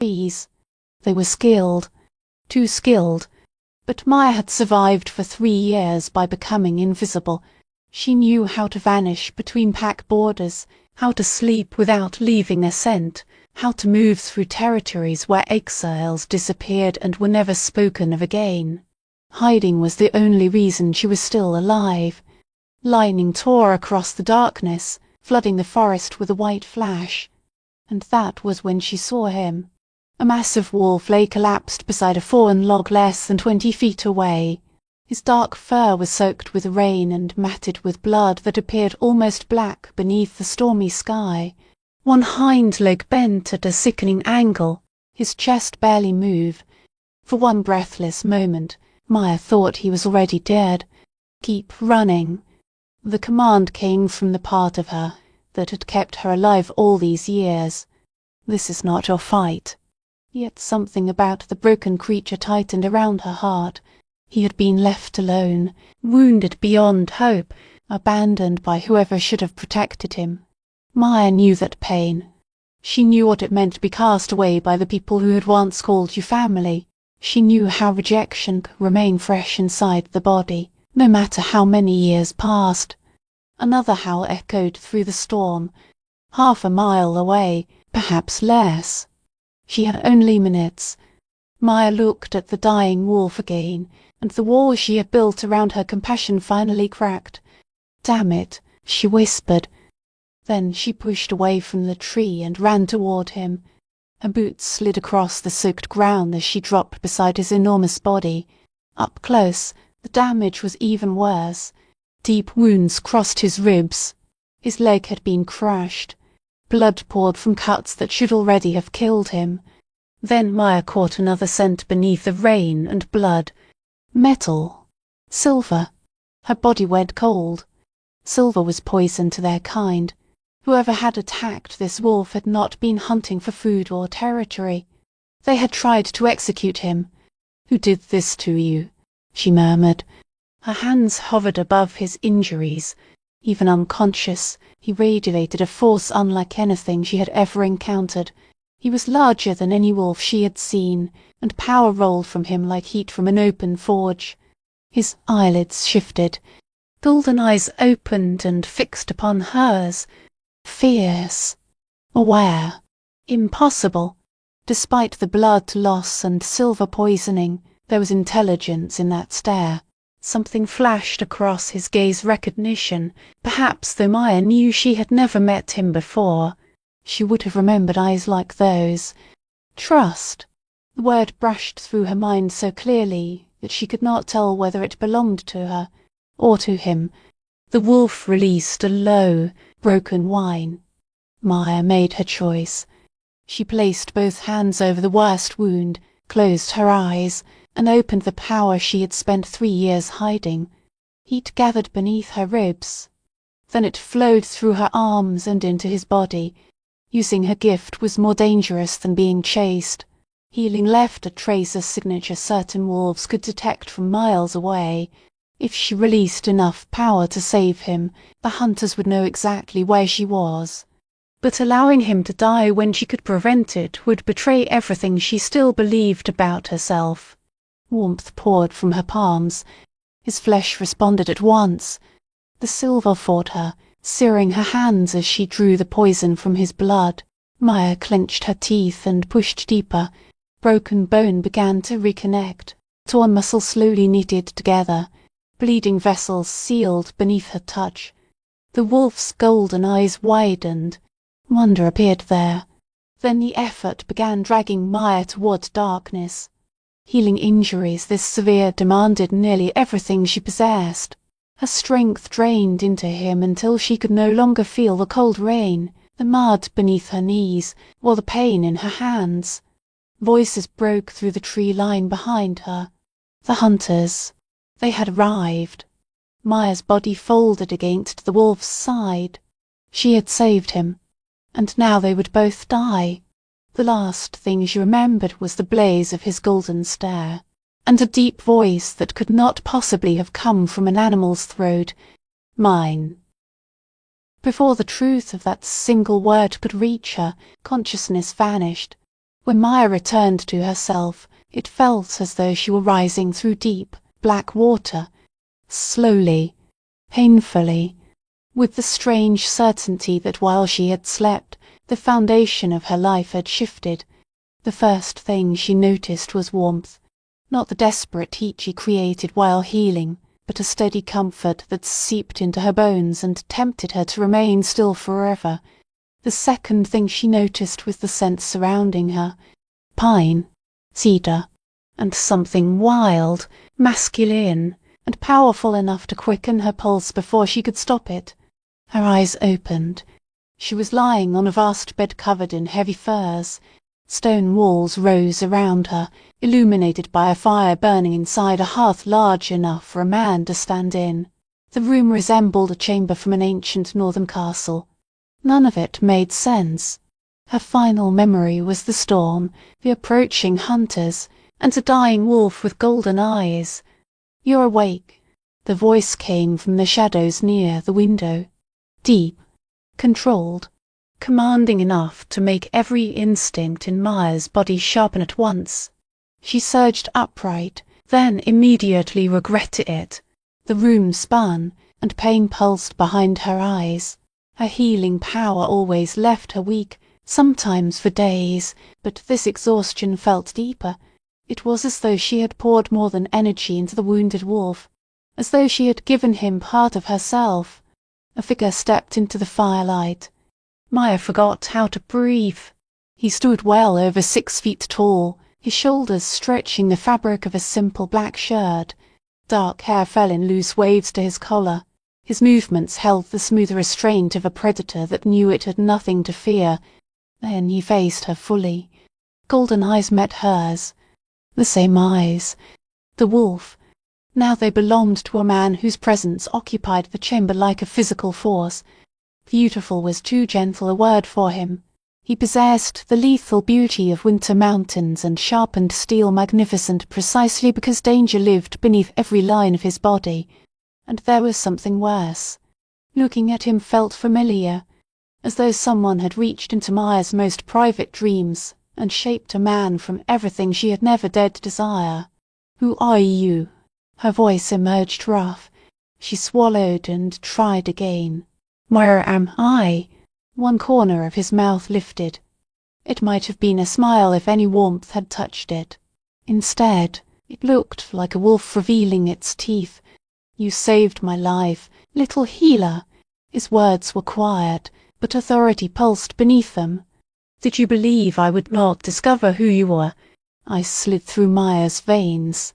trees. They were skilled, too skilled, but Maya had survived for 3 years by becoming invisible. She knew how to vanish between pack borders, how to sleep without leaving a scent, how to move through territories where exiles disappeared and were never spoken of again. Hiding was the only reason she was still alive. Lightning tore across the darkness, flooding the forest with a white flash. And that was when she saw him. A massive wolf lay collapsed beside a fallen log less than 20 feet away. His dark fur was soaked with rain and matted with blood that appeared almost black beneath the stormy sky. One hind leg bent at a sickening angle, his chest barely moved. For one breathless moment, Maya thought he was already dead. Keep running. The command came from the part of her that had kept her alive all these years. This is not your fight. Yet something about the broken creature tightened around her heart. He had been left alone, wounded beyond hope, abandoned by whoever should have protected him. Maya knew that pain. She knew what it meant to be cast away by the people who had once called you family. She knew how rejection could remain fresh inside the body, no matter how many years passed. Another howl echoed through the storm, 1/2 mile away, perhaps less. She had only minutes. Maya looked at the dying wolf again, and the wall she had built around her compassion finally cracked. "Damn it," she whispered. Then she pushed away from the tree and ran toward him. Her boots slid across the soaked ground as she dropped beside his enormous body. Up close, the damage was even worse. Deep wounds crossed his ribs. His leg had been crushed. Blood poured from cuts that should already have killed him. Then Maya caught another scent beneath the rain and blood. Metal. Silver. Her body went cold. Silver was poison to their kind. Whoever had attacked this wolf had not been hunting for food or territory. They had tried to execute him. "Who did this to you?" she murmured. Her hands hovered above his injuries. Even unconscious, he radiated a force unlike anything she had ever encountered. He was larger than any wolf she had seen, and power rolled from him like heat from an open forge. His eyelids shifted. Golden eyes opened and fixed upon hers. Fierce. Aware. Impossible. Despite the blood loss and silver poisoning, there was intelligence in that stare. Something flashed across his gaze recognition, perhaps though Maya knew she had never met him before. She would have remembered eyes like those. Trust. The word brushed through her mind so clearly that she could not tell whether it belonged to her or to him. The wolf released a low, broken whine. Maya made her choice. She placed both hands over the worst wound, closed her eyes, and opened the power she had spent 3 years hiding. Heat gathered beneath her ribs. Then it flowed through her arms and into his body. Using her gift was more dangerous than being chased. Healing left a trace of signature certain wolves could detect from miles away. If she released enough power to save him, the hunters would know exactly where she was. But allowing him to die when she could prevent it would betray everything she still believed about herself. Warmth poured from her palms. His flesh responded at once. The silver fought her, searing her hands as she drew the poison from his blood. Maya clenched her teeth and pushed deeper. Broken bone began to reconnect. Torn muscle slowly knitted together. Bleeding vessels sealed beneath her touch. The wolf's golden eyes widened. Wonder appeared there. Then the effort began dragging Maya toward darkness. Healing injuries this severe demanded nearly everything she possessed. Her strength drained into him until she could no longer feel the cold rain, the mud beneath her knees, or the pain in her hands. Voices broke through the tree line behind her. The hunters. They had arrived. Maya's body folded against the wolf's side. She had saved him. And now they would both die. The last thing she remembered was the blaze of his golden stare, and a deep voice that could not possibly have come from an animal's throat. "Mine." Before the truth of that single word could reach her, consciousness vanished. When Maya returned to herself, it felt as though she were rising through deep, black water, slowly, painfully, with the strange certainty that while she had slept, the foundation of her life had shifted. The first thing she noticed was warmth, not the desperate heat she created while healing, but a steady comfort that seeped into her bones and tempted her to remain still forever. The second thing she noticed was the scent surrounding her: pine, cedar, and something wild, masculine, and powerful enough to quicken her pulse before she could stop it. Her eyes opened. She was lying on a vast bed covered in heavy furs. Stone walls rose around her, illuminated by a fire burning inside a hearth large enough for a man to stand in. The room resembled a chamber from an ancient northern castle. None of it made sense. Her final memory was the storm, the approaching hunters, and a dying wolf with golden eyes. "You're awake." The voice came from the shadows near the window. Deep, controlled, commanding enough to make every instinct in Maya's body sharpen at once. She surged upright, then immediately regretted it. The room spun, and pain pulsed behind her eyes. Her healing power always left her weak, sometimes for days, but this exhaustion felt deeper. It was as though she had poured more than energy into the wounded wolf, as though she had given him part of herself. A figure stepped into the firelight. Maya forgot how to breathe. He stood well over 6 feet tall, his shoulders stretching the fabric of a simple black shirt. Dark hair fell in loose waves to his collar. His movements held the smooth restraint of a predator that knew it had nothing to fear. Then he faced her fully. Golden eyes met hers. The same eyes. The wolf. Now they belonged to a man whose presence occupied the chamber like a physical force. Beautiful was too gentle a word for him. He possessed the lethal beauty of winter mountains and sharpened steel magnificent precisely because danger lived beneath every line of his body. And there was something worse. Looking at him felt familiar, as though someone had reached into Maya's most private dreams and shaped a man from everything she had never dared desire. "Who are you?" Her voice emerged rough. She swallowed and tried again. "Where am I?" One corner of his mouth lifted. It might have been a smile if any warmth had touched it. Instead, it looked like a wolf revealing its teeth. "You saved my life, little healer." His words were quiet, but authority pulsed beneath them. "Did you believe I would not discover who you were?" I slid through Maya's veins.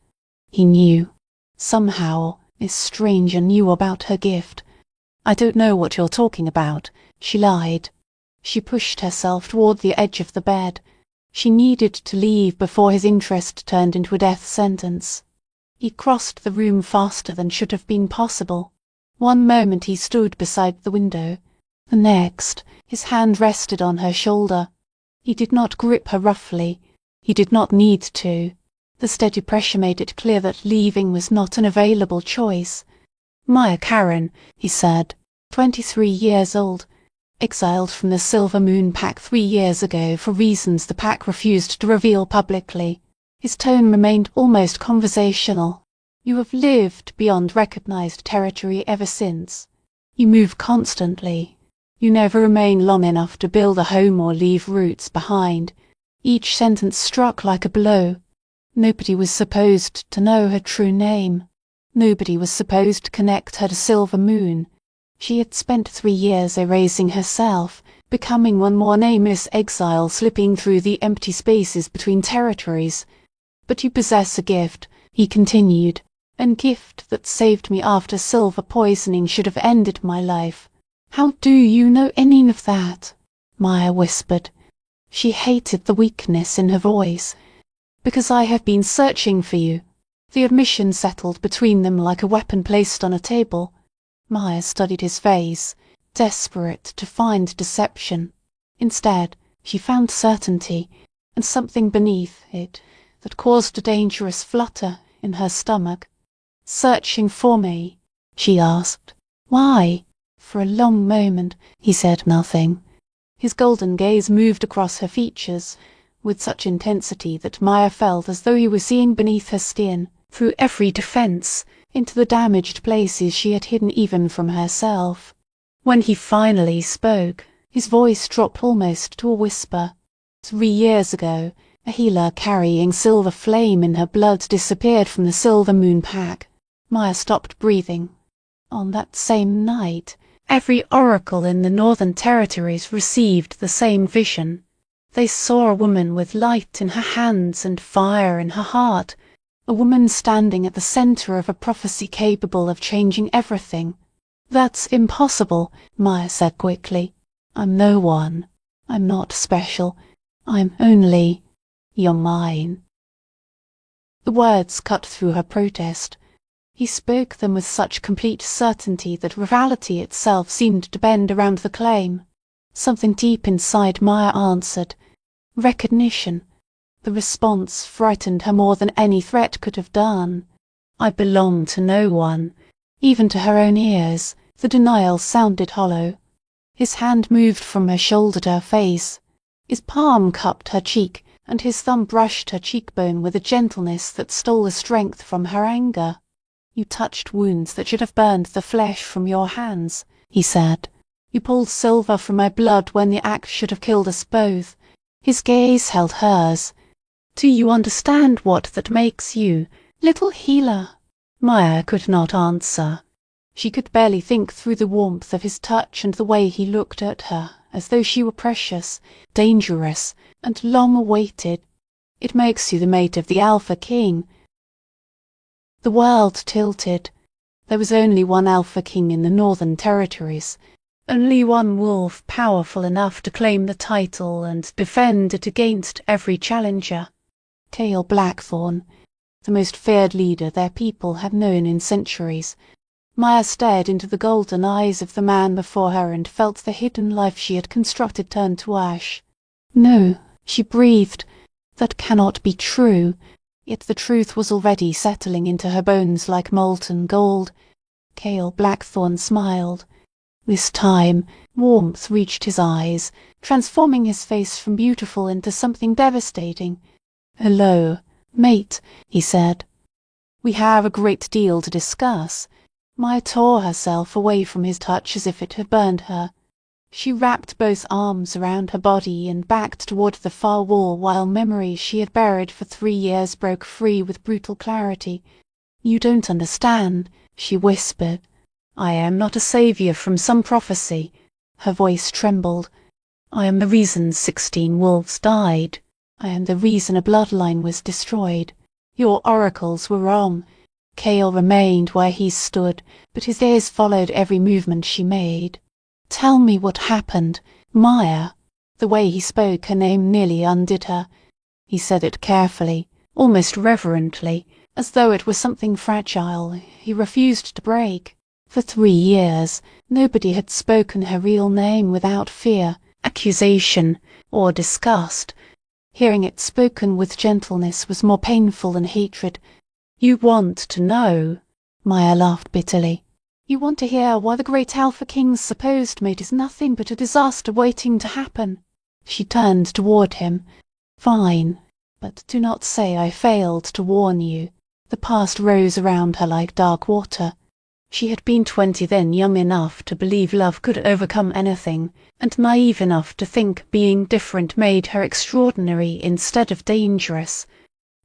He knew. Somehow, this stranger knew about her gift. "I don't know what you're talking about," she lied. She pushed herself toward the edge of the bed. She needed to leave before his interest turned into a death sentence. He crossed the room faster than should have been possible. One moment he stood beside the window. The next, his hand rested on her shoulder. He did not grip her roughly. He did not need to. The steady pressure made it clear that leaving was not an available choice. "Maya Karen," he said, 23 years old, exiled from the Silver Moon Pack 3 years ago for reasons the pack refused to reveal publicly. His tone remained almost conversational. "You have lived beyond recognized territory ever since. You move constantly. You never remain long enough to build a home or leave roots behind." Each sentence struck like a blow. Nobody was supposed to know her true name. Nobody was supposed to connect her to Silver Moon. She had spent 3 years erasing herself, becoming one more nameless exile slipping through the empty spaces between territories. "But you possess a gift," he continued, "a gift that saved me after silver poisoning should have ended my life." "How do you know any of that?" Maya whispered. She hated the weakness in her voice. "Because I have been searching for you." The admission settled between them like a weapon placed on a table. Maya studied his face, desperate to find deception. Instead, she found certainty, and something beneath it that caused a dangerous flutter in her stomach. "Searching for me?" she asked. "Why?" For a long moment he said nothing. His golden gaze moved across her features. with such intensity that Maya felt as though he were seeing beneath her skin, through every defense, into the damaged places she had hidden even from herself. When he finally spoke, his voice dropped almost to a whisper. 3 years ago, a healer carrying silver flame in her blood disappeared from the Silver Moon Pack. Maya stopped breathing. On that same night, every oracle in the Northern Territories received the same vision. They saw a woman with light in her hands and fire in her heart, a woman standing at the center of a prophecy capable of changing everything. "That's impossible," Maya said quickly. "I'm no one. I'm not special. I'm only... you're mine." The words cut through her protest. He spoke them with such complete certainty that reality itself seemed to bend around the claim. Something deep inside Maya answered. Recognition. The response frightened her more than any threat could have done. "I belong to no one." Even to her own ears, the denial sounded hollow. His hand moved from her shoulder to her face. His palm cupped her cheek, and his thumb brushed her cheekbone with a gentleness that stole the strength from her anger. "You touched wounds that should have burned the flesh from your hands," he said. "You pulled silver from my blood when the axe should have killed us both." His gaze held hers. "Do you understand what that makes you, little healer?" Maya could not answer. She could barely think through the warmth of his touch and the way he looked at her, as though she were precious, dangerous, and long-awaited. "It makes you the mate of the Alpha King." The world tilted. There was only one Alpha King in the Northern Territories. Only one wolf powerful enough to claim the title and defend it against every challenger. Cale Blackthorn, the most feared leader their people had known in centuries. Maya stared into the golden eyes of the man before her and felt the hidden life she had constructed turn to ash. "No," she breathed, "that cannot be true." Yet the truth was already settling into her bones like molten gold. Cale Blackthorn smiled. This time, warmth reached his eyes, transforming his face from beautiful into something devastating. "Hello, mate," he said. "We have a great deal to discuss." Maya tore herself away from his touch as if it had burned her. She wrapped both arms around her body and backed toward the far wall while memories she had buried for 3 years broke free with brutal clarity. "You don't understand," she whispered. "I am not a savior from some prophecy." Her voice trembled. "I am the reason 16 wolves died. I am the reason a bloodline was destroyed. Your oracles were wrong." Cale remained where he stood, but his ears followed every movement she made. "Tell me what happened, Maya." The way he spoke her name nearly undid her. He said it carefully, almost reverently, as though it were something fragile he refused to break. For 3 years, nobody had spoken her real name without fear, accusation, or disgust. Hearing it spoken with gentleness was more painful than hatred. "You want to know?" Maya laughed bitterly. "You want to hear why the great Alpha King's supposed mate is nothing but a disaster waiting to happen?" She turned toward him. "Fine, but do not say I failed to warn you." The past rose around her like dark water. She had been 20 then, young enough to believe love could overcome anything, and naive enough to think being different made her extraordinary instead of dangerous.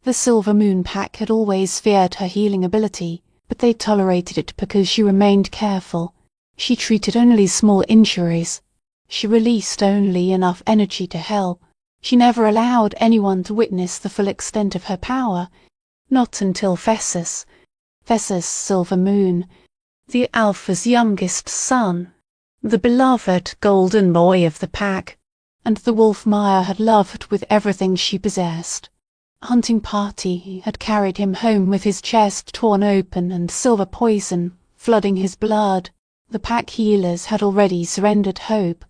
The Silver Moon Pack had always feared her healing ability, but they tolerated it because she remained careful. She treated only small injuries. She released only enough energy to help. She never allowed anyone to witness the full extent of her power. Not until Fessus, Silver Moon, the Alpha's youngest son, the beloved golden boy of the pack, and the wolf Maya had loved with everything she possessed. A hunting party had carried him home with his chest torn open and silver poison flooding his blood. The pack healers had already surrendered hope.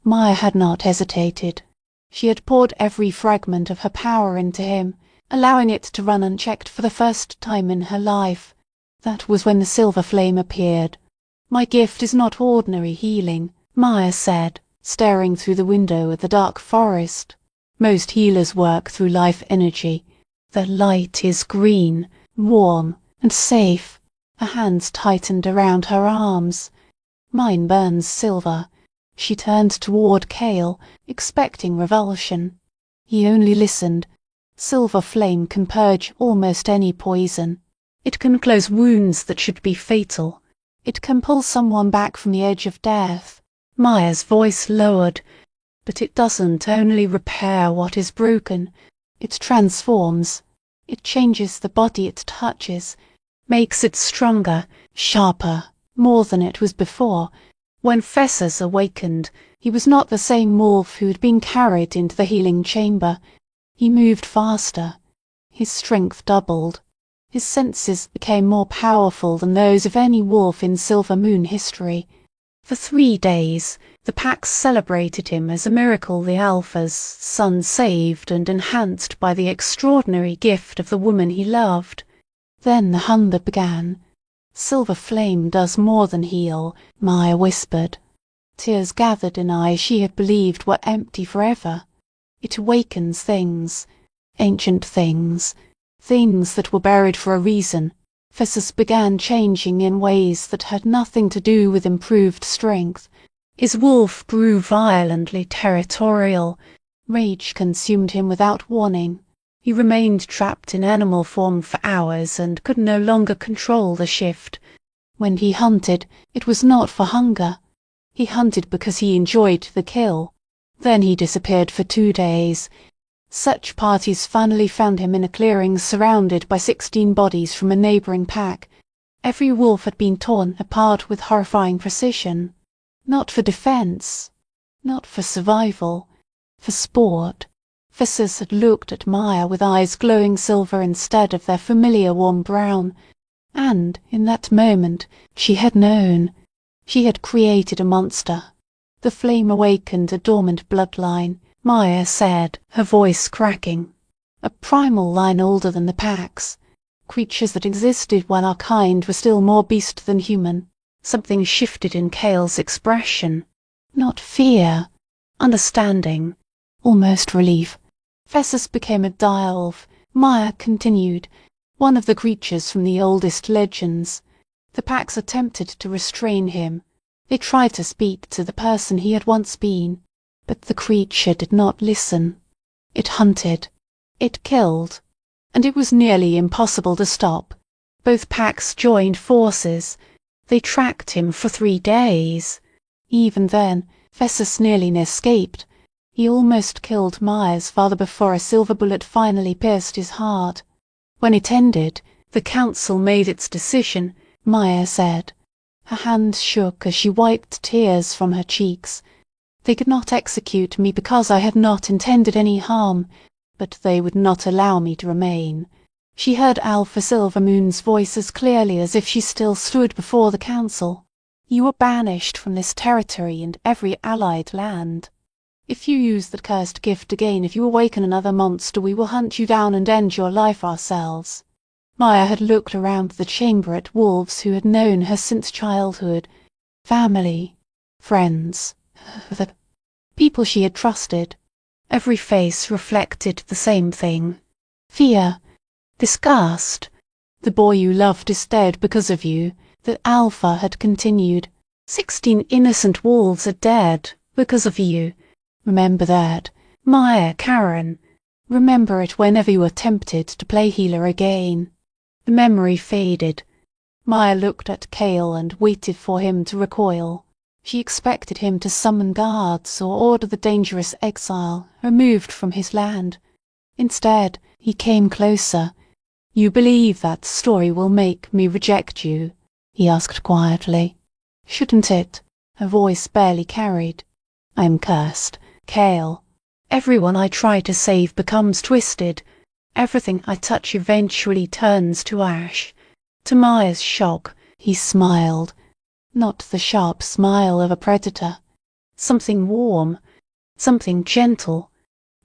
Maya had not hesitated. She had poured every fragment of her power into him, allowing it to run unchecked for the first time in her life. That was when the silver flame appeared. "My gift is not ordinary healing," Maya said, staring through the window at the dark forest. Most healers work through life energy. Their light is green, warm, and safe. Her hands tightened around her arms. Mine burns silver. She turned toward Cale, expecting revulsion. He only listened. Silver flame can purge almost any poison. It can close wounds that should be fatal. It can pull someone back from the edge of death. Maya's voice lowered. But it doesn't only repair what is broken. It transforms. It changes the body it touches, makes it stronger, sharper, more than it was before. When Fessus awakened, he was not the same wolf who had been carried into the healing chamber. He moved faster. His strength doubled. His senses became more powerful than those of any wolf in Silver Moon history. For 3 days, the packs celebrated him as a miracle, the Alpha's son saved and enhanced by the extraordinary gift of the woman he loved. Then the hunger began. Silver flame does more than heal, Maya whispered. Tears gathered in eyes she had believed were empty forever. It awakens things, ancient things, things that were buried for a reason. Fessus began changing in ways that had nothing to do with improved strength. His wolf grew violently territorial. Rage consumed him without warning. He remained trapped in animal form for hours and could no longer control the shift. When he hunted, it was not for hunger. He hunted because he enjoyed the kill. Then he disappeared for 2 days. Search parties finally found him in a clearing surrounded by 16 bodies from a neighbouring pack. Every wolf had been torn apart with horrifying precision. Not for defence, not for survival, for sport. Fessus had looked at Maya with eyes glowing silver instead of their familiar warm brown. And, in that moment, she had known. She had created a monster. The flame awakened a dormant bloodline, Maya said, her voice cracking. A primal line older than the packs. Creatures that existed while our kind were still more beast than human. Something shifted in Cale's expression. Not fear. Understanding. Almost relief. Fessus became a direwolf. Maya continued. One of the creatures from the oldest legends. The packs attempted to restrain him. They tried to speak to the person he had once been. But the creature did not listen. It hunted. It killed. And it was nearly impossible to stop. Both packs joined forces. They tracked him for 3 days. Even then, Fessus nearly escaped. He almost killed Maya's father before a silver bullet finally pierced his heart. When it ended, the council made its decision, Maya said. Her hands shook as she wiped tears from her cheeks. They could not execute me because I had not intended any harm, but they would not allow me to remain. She heard Alpha Silver Moon's voice as clearly as if she still stood before the council. You are banished from this territory and every allied land. If you use the cursed gift again, if you awaken another monster, we will hunt you down and end your life ourselves. Maya had looked around the chamber at wolves who had known her since childhood. Family, friends, the people she had trusted. Every face reflected the same thing. Fear. Disgust. The boy you loved is dead because of you. The Alpha had continued. 16 innocent wolves are dead because of you. Remember that. Maya, Karen. Remember it whenever you are tempted to play healer again. The memory faded. Maya looked at Cale and waited for him to recoil. She expected him to summon guards or order the dangerous exile removed from his land. Instead, he came closer. You believe that story will make me reject you? He asked quietly. Shouldn't it? Her voice barely carried. I am cursed. Cale. Everyone I try to save becomes twisted. Everything I touch eventually turns to ash. To Maya's shock, he smiled. Not the sharp smile of a predator. Something warm. Something gentle.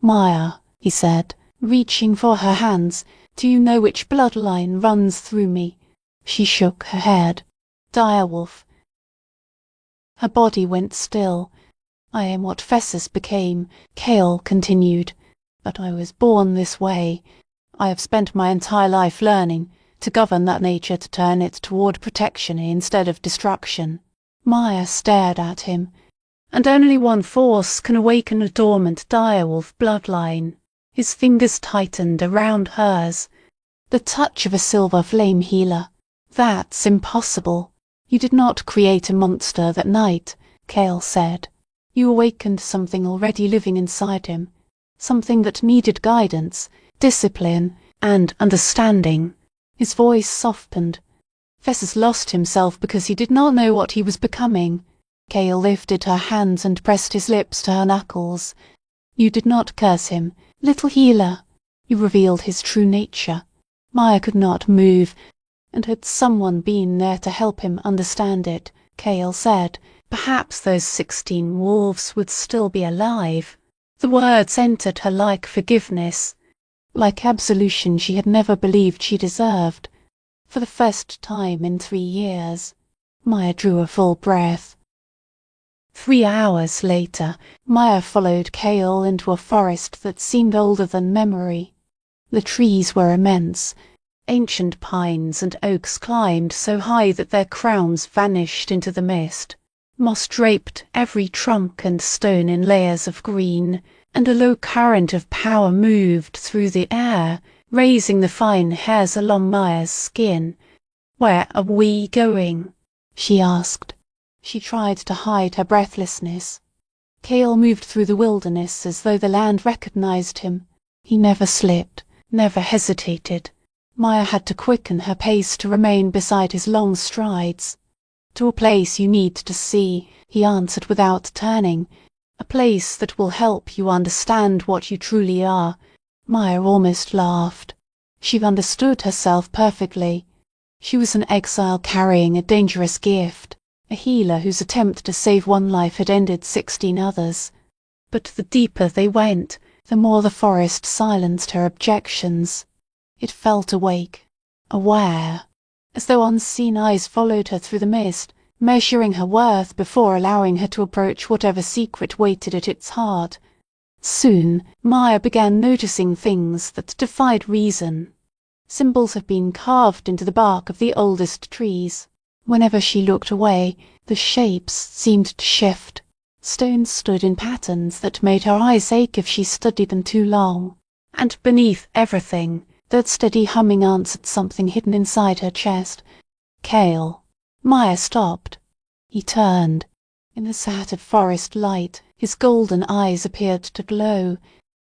Maya, he said, reaching for her hands, do you know which bloodline runs through me? She shook her head. Direwolf. Her body went still. I am what Fessus became, Cale continued. But I was born this way. I have spent my entire life learning to govern that nature, to turn it toward protection instead of destruction." Maya stared at him. "And only one force can awaken a dormant direwolf bloodline." His fingers tightened around hers. "The touch of a silver flame healer. That's impossible. You did not create a monster that night," Kale said. "You awakened something already living inside him. Something that needed guidance, discipline, and understanding." His voice softened. Fessus lost himself because he did not know what he was becoming. Kale lifted her hands and pressed his lips to her knuckles. "You did not curse him, little healer. You revealed his true nature." Maya could not move, and had someone been there to help him understand it, Kale said, perhaps those 16 wolves would still be alive. The words entered her like forgiveness, like absolution she had never believed she deserved. For the first time in 3 years. Maya drew a full breath. 3 hours later, Maya followed Kale into a forest that seemed older than memory. The trees were immense. Ancient pines and oaks climbed so high that their crowns vanished into the mist. Moss draped every trunk and stone in layers of green, and a low current of power moved through the air, raising the fine hairs along Maya's skin. "Where are we going?" she asked. She tried to hide her breathlessness. Kale moved through the wilderness as though the land recognized him. He never slipped, never hesitated. Maya had to quicken her pace to remain beside his long strides. "To a place you need to see," he answered without turning. "A place that will help you understand what you truly are." Maya almost laughed. She understood herself perfectly. She was an exile carrying a dangerous gift, a healer whose attempt to save one life had ended 16 others. But the deeper they went, the more the forest silenced her objections. It felt awake, aware, as though unseen eyes followed her through the mist, measuring her worth before allowing her to approach whatever secret waited at its heart. Soon, Maya began noticing things that defied reason. Symbols had been carved into the bark of the oldest trees. Whenever she looked away, the shapes seemed to shift. Stones stood in patterns that made her eyes ache if she studied them too long. And beneath everything, that steady humming answered something hidden inside her chest. "Kale." Maya stopped. He turned. In the scattered forest light, his golden eyes appeared to glow.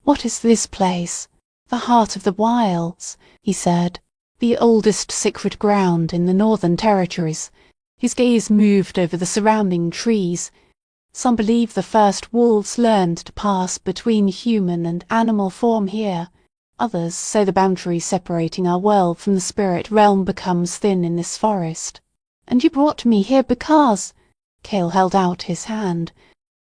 "What is this place?" "The heart of the wilds," he said. "The oldest sacred ground in the Northern Territories." His gaze moved over the surrounding trees. "Some believe the first wolves learned to pass between human and animal form here. Others say the boundary separating our world from the spirit realm becomes thin in this forest. And you brought me here because—" Kale held out his hand.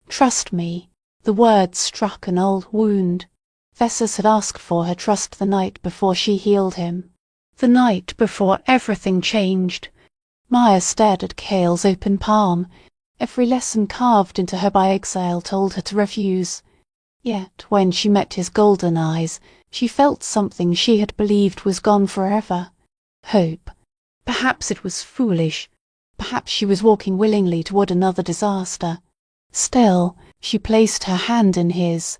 "Trust me." The words struck an old wound. Fessus had asked for her trust the night before she healed him. The night before everything changed. Maya stared at Kale's open palm. Every lesson carved into her by exile told her to refuse. Yet when she met his golden eyes, she felt something she had believed was gone forever. Hope. Perhaps it was foolish. Perhaps she was walking willingly toward another disaster. Still, she placed her hand in his.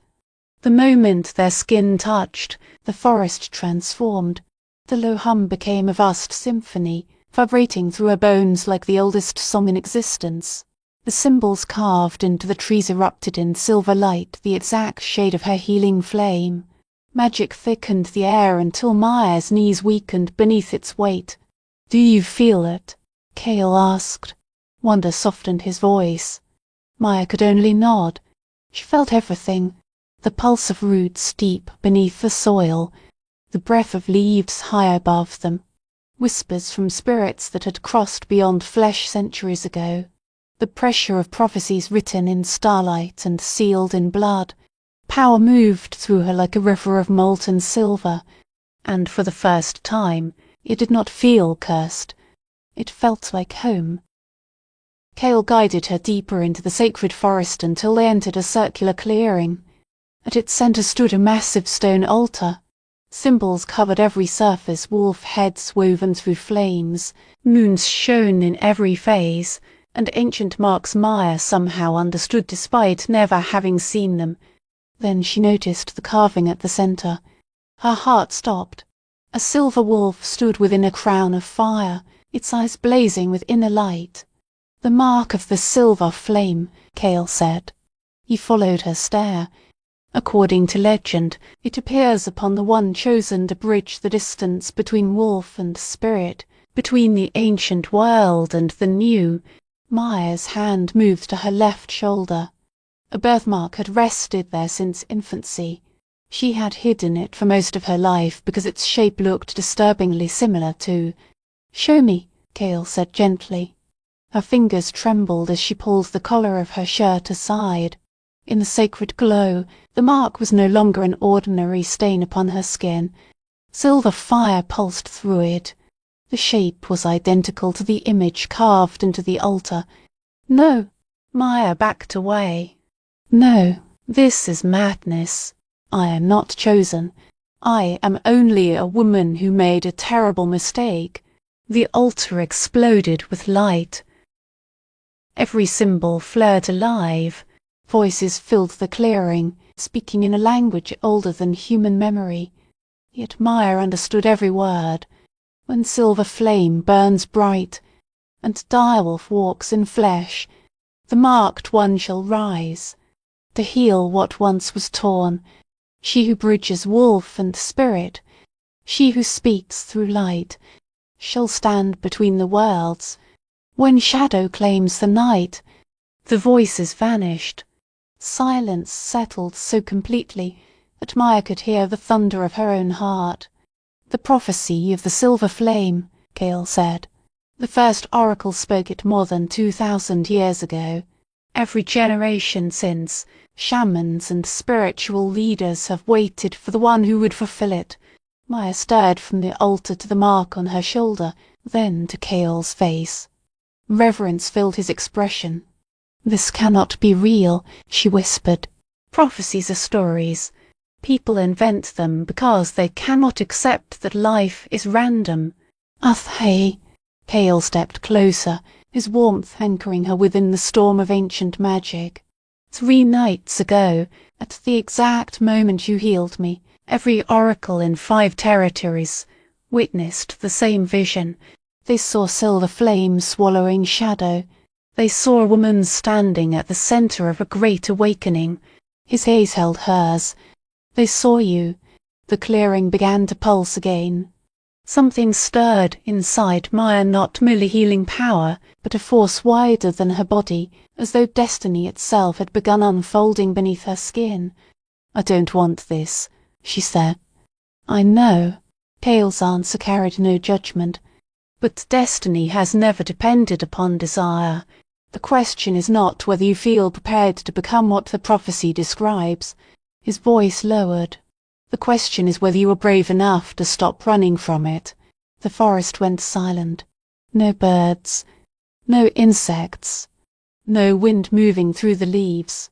The moment their skin touched, the forest transformed. The low hum became a vast symphony, vibrating through her bones like the oldest song in existence. The symbols carved into the trees erupted in silver light, the exact shade of her healing flame. Magic thickened the air until Maya's knees weakened beneath its weight. "Do you feel it?" Kale asked. Wonder softened his voice. Maya could only nod. She felt everything. The pulse of roots deep beneath the soil, the breath of leaves high above them, whispers from spirits that had crossed beyond flesh centuries ago, the pressure of prophecies written in starlight and sealed in blood. Power moved through her like a river of molten silver, and for the first time it did not feel cursed. It felt like home. Kale guided her deeper into the sacred forest until they entered a circular clearing. At its center stood a massive stone altar. Symbols covered every surface, wolf heads woven through flames, moons shone in every phase, and ancient marks Maya somehow understood despite never having seen them. Then she noticed the carving at the center. Her heart stopped. A silver wolf stood within a crown of fire, its eyes blazing with inner light. "The mark of the silver flame," Cale said. He followed her stare. According to legend, it appears upon the one chosen to bridge the distance between wolf and spirit, between the ancient world and the new. Maya's hand moved to her left shoulder. A birthmark had rested there since infancy. She had hidden it for most of her life because its shape looked disturbingly similar to— "Show me," Cale said gently. Her fingers trembled as she pulled the collar of her shirt aside. In the sacred glow, the mark was no longer an ordinary stain upon her skin. Silver fire pulsed through it. The shape was identical to the image carved into the altar. "No," Maya backed away. "No, this is madness. I am not chosen. I am only a woman who made a terrible mistake." The altar exploded with light. Every symbol flared alive. Voices filled the clearing, speaking in a language older than human memory. Yet Maya understood every word. When silver flame burns bright, and direwolf walks in flesh, the marked one shall rise, to heal what once was torn. She who bridges wolf and spirit, she who speaks through light, shall stand between the worlds. When shadow claims the night, the voices vanished. Silence settled so completely that Maya could hear the thunder of her own heart. "The prophecy of the silver flame," Cale said. "The first oracle spoke it more than 2,000 years ago. Every generation since, shamans and spiritual leaders have waited for the one who would fulfill it." Maya stirred from the altar to the mark on her shoulder, then to Cale's face. Reverence filled his expression. "This cannot be real," she whispered. "Prophecies are stories. People invent them because they cannot accept that life is random." "Athhay." Cale stepped closer, his warmth anchoring her within the storm of ancient magic. 3 nights ago, at the exact moment you healed me, every oracle in 5 territories witnessed the same vision. They saw silver flame swallowing shadow. They saw a woman standing at the center of a great awakening. His gaze held hers. They saw you. The clearing began to pulse again. Something stirred inside Maya, not merely healing power, but a force wider than her body, as though destiny itself had begun unfolding beneath her skin. "I don't want this," she said. "I know." Cale's answer carried no judgment. "But destiny has never depended upon desire. The question is not whether you feel prepared to become what the prophecy describes." His voice lowered. "The question is whether you are brave enough to stop running from it." The forest went silent. No birds. No insects. No wind moving through the leaves.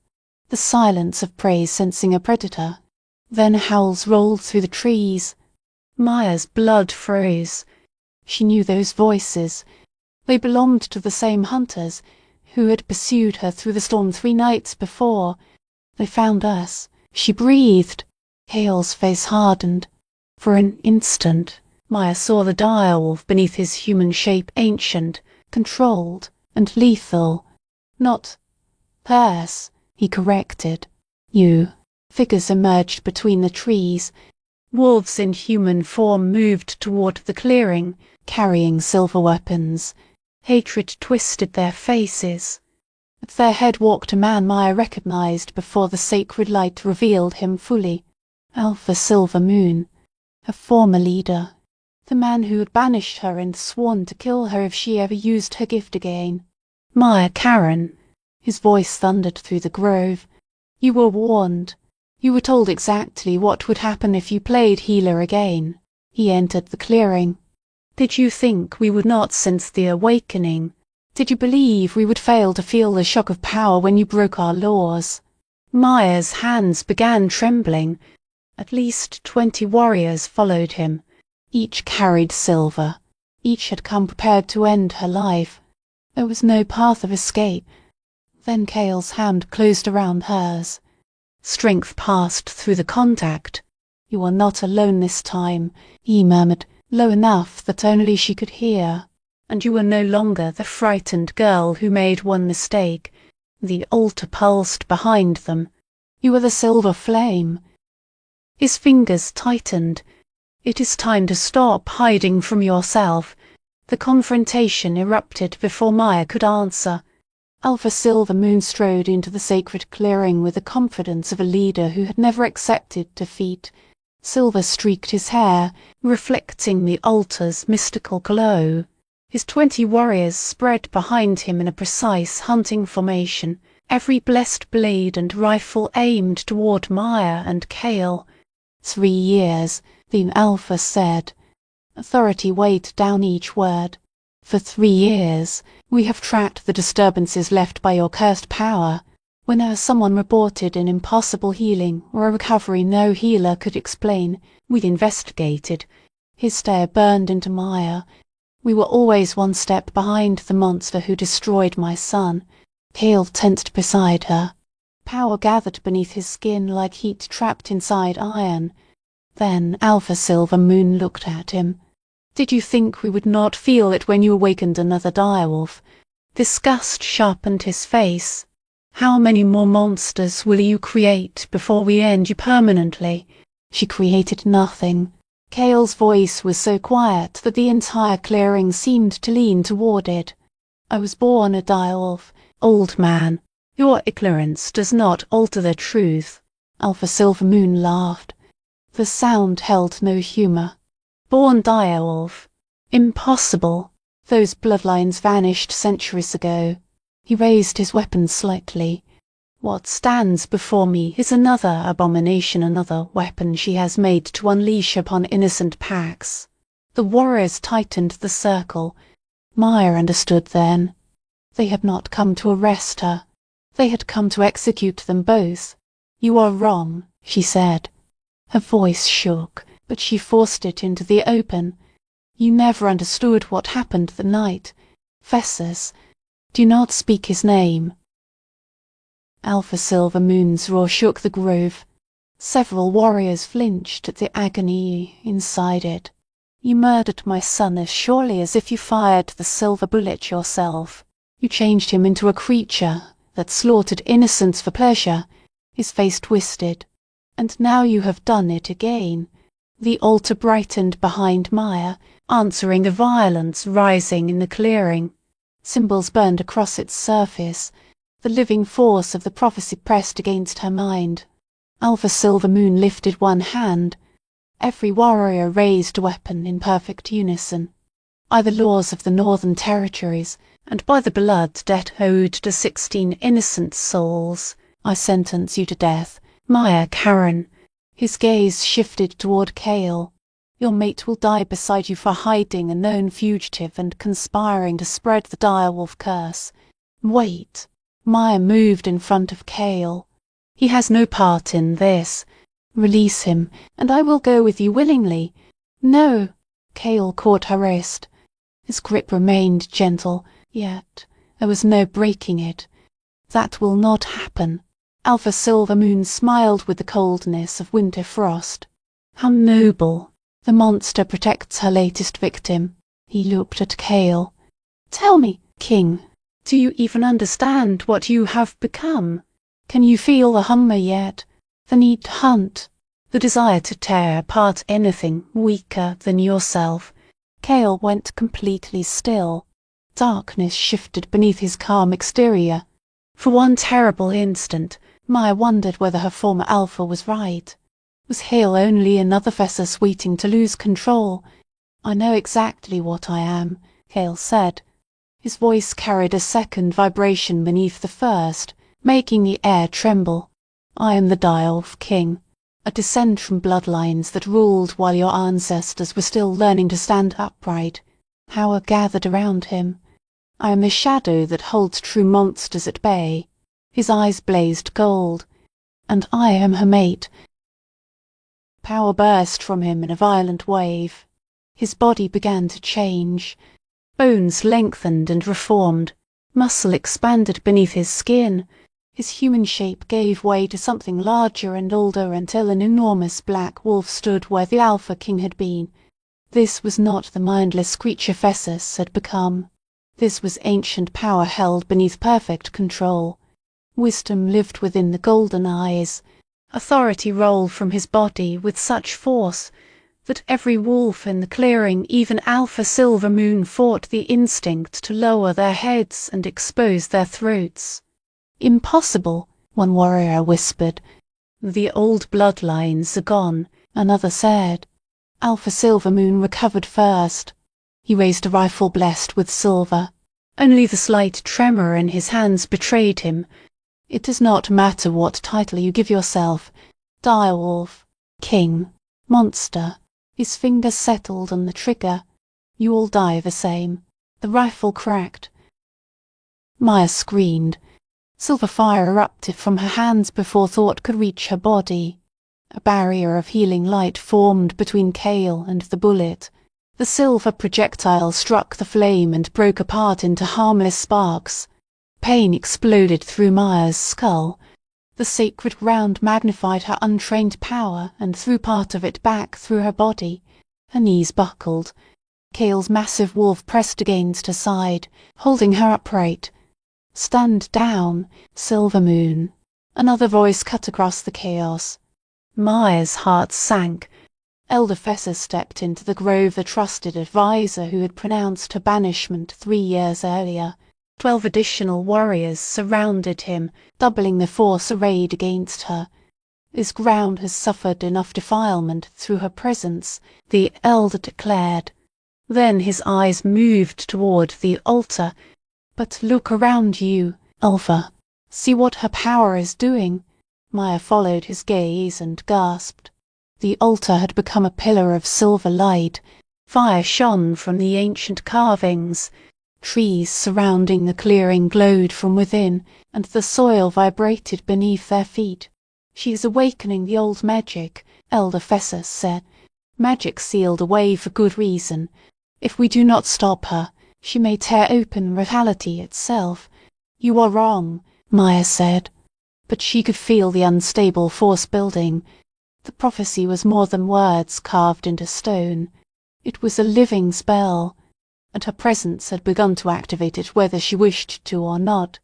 The silence of prey sensing a predator. Then howls rolled through the trees. Maya's blood froze. She knew those voices. They belonged to the same hunters who had pursued her through the storm 3 nights before. "They found us." She breathed. Cale's face hardened. For an instant, Maya saw the direwolf beneath his human shape ancient, controlled, and lethal. "Not hers," he corrected. "You." Figures emerged between the trees. Wolves in human form moved toward the clearing, carrying silver weapons. Hatred twisted their faces. At their head walked a man Maya recognized before the sacred light revealed him fully. Alpha Silver Moon, her former leader. The man who had banished her and sworn to kill her if she ever used her gift again. "Maya Karen," his voice thundered through the grove. "You were warned. You were told exactly what would happen if you played healer again." He entered the clearing. "Did you think we would not sense the awakening? Did you believe we would fail to feel the shock of power when you broke our laws?" Maya's hands began trembling. At least 20 warriors followed him. Each carried silver. Each had come prepared to end her life. There was no path of escape. Then Cale's hand closed around hers. Strength passed through the contact. "You are not alone this time," he murmured, low enough that only she could hear. "And you are no longer the frightened girl who made one mistake." The altar pulsed behind them. "You are the silver flame." His fingers tightened. "It is time to stop hiding from yourself." The confrontation erupted before Maya could answer. Alpha Silver Moon strode into the sacred clearing with the confidence of a leader who had never accepted defeat. Silver streaked his hair, reflecting the altar's mystical glow. His 20 warriors spread behind him in a precise hunting formation, every blessed blade and rifle aimed toward Maya and Cale. 3 years, the Alpha said. Authority weighed down each word. "For 3 years, we have tracked the disturbances left by your cursed power. Whenever someone reported an impossible healing or a recovery no healer could explain, we investigated." His stare burned into Maya. "We were always one step behind the monster who destroyed my son." Cale tensed beside her. Power gathered beneath his skin like heat trapped inside iron. Then Alpha Silver Moon looked at him. "Did you think we would not feel it when you awakened another direwolf?" Disgust sharpened his face. "How many more monsters will you create before we end you permanently?" She created nothing. Cale's voice was so quiet that the entire clearing seemed to lean toward it. "I was born a direwolf, old man. Your ignorance does not alter the truth." Alpha Silver Moon laughed. The sound held no humor. "Born direwolf? Impossible. Those bloodlines vanished centuries ago." He raised his weapon slightly. "What stands before me is another abomination, another weapon she has made to unleash upon innocent packs." The warriors tightened the circle. Maya understood then. They had not come to arrest her. They had come to execute them both. "You are wrong," she said. Her voice shook, but she forced it into the open. "You never understood what happened that night. Fessus. Do not speak his name." Alpha Silver Moon's roar shook the grove. Several warriors flinched at the agony inside it. "You murdered my son as surely as if you fired the silver bullet yourself. You changed him into a creature that slaughtered innocents for pleasure." His face twisted. "And now you have done it again." The altar brightened behind Maya, answering the violence rising in the clearing. Symbols burned across its surface. The living force of the prophecy pressed against her mind. Alpha Silver Moon lifted one hand. Every warrior raised a weapon in perfect unison. "By the laws of the Northern Territories, and by the blood debt owed to 16 innocent souls, I sentence you to death, Maya Karen." His gaze shifted toward Cale. "Your mate will die beside you for hiding a known fugitive and conspiring to spread the direwolf curse. Wait." Maya moved in front of Cale. "He has no part in this. Release him, and I will go with you willingly." "No." Cale caught her wrist. His grip remained gentle, yet there was no breaking it. "That will not happen." Alpha Silver Moon smiled with the coldness of winter frost. "How noble. The monster protects her latest victim." He looked at Cale. "Tell me, King, do you even understand what you have become? Can you feel the hunger yet? The need to hunt? The desire to tear apart anything weaker than yourself?" Cale went completely still. Darkness shifted beneath his calm exterior. For one terrible instant, Maya wondered whether her former Alpha was right. Was Hale only another Fessus waiting to lose control? "I know exactly what I am," Cale said. His voice carried a second vibration beneath the first, making the air tremble. "I am the Direwolf King. I descend from bloodlines that ruled while your ancestors were still learning to stand upright." Power gathered around him. "I am the shadow that holds true monsters at bay." His eyes blazed gold. and I am her mate. Power burst from him in a violent wave. His body began to change. Bones lengthened and reformed. Muscle expanded beneath his skin. His human shape gave way to something larger and older until an enormous black wolf stood where the Alpha King had been. This was not the mindless creature Fessus had become. This was ancient power held beneath perfect control. Wisdom lived within the golden eyes. Authority rolled from his body with such force that every wolf in the clearing, even Alpha Silvermoon, fought the instinct to lower their heads and expose their throats. "Impossible," one warrior whispered. "The old bloodlines are gone," another said. Alpha Silvermoon recovered first. He raised a rifle blessed with silver. Only the slight tremor in his hands betrayed him. It does not matter what title you give yourself. Direwolf, king, monster. His fingers settled on the trigger. You all die the same. The rifle cracked. Maya screamed. Silver fire erupted from her hands before thought could reach her body. A barrier of healing light formed between Kale and the bullet. The silver projectile struck the flame and broke apart into harmless sparks. Pain exploded through Maya's skull. The sacred ground magnified her untrained power and threw part of it back through her body. Her knees buckled. Kale's massive wolf pressed against her side, holding her upright. "Stand down, Silvermoon." Another voice cut across the chaos. Maya's heart sank. Elder Fessus stepped into the grove, the trusted advisor who had pronounced her banishment 3 years earlier. 12 additional warriors surrounded him, doubling the force arrayed against her. "This ground has suffered enough defilement through her presence," the elder declared. Then his eyes moved toward the altar. "But look around you, Alpha. See what her power is doing." Maya followed his gaze and gasped. The altar had become a pillar of silver light. Fire shone from the ancient carvings. Trees surrounding the clearing glowed from within, and the soil vibrated beneath their feet. "She is awakening the old magic," Elder Fessus said. "Magic sealed away for good reason. If we do not stop her, she may tear open reality itself." "You are wrong," Maya said. But she could feel the unstable force building. The prophecy was more than words carved into stone. It was a living spell, and her presence had begun to activate it whether she wished to or not.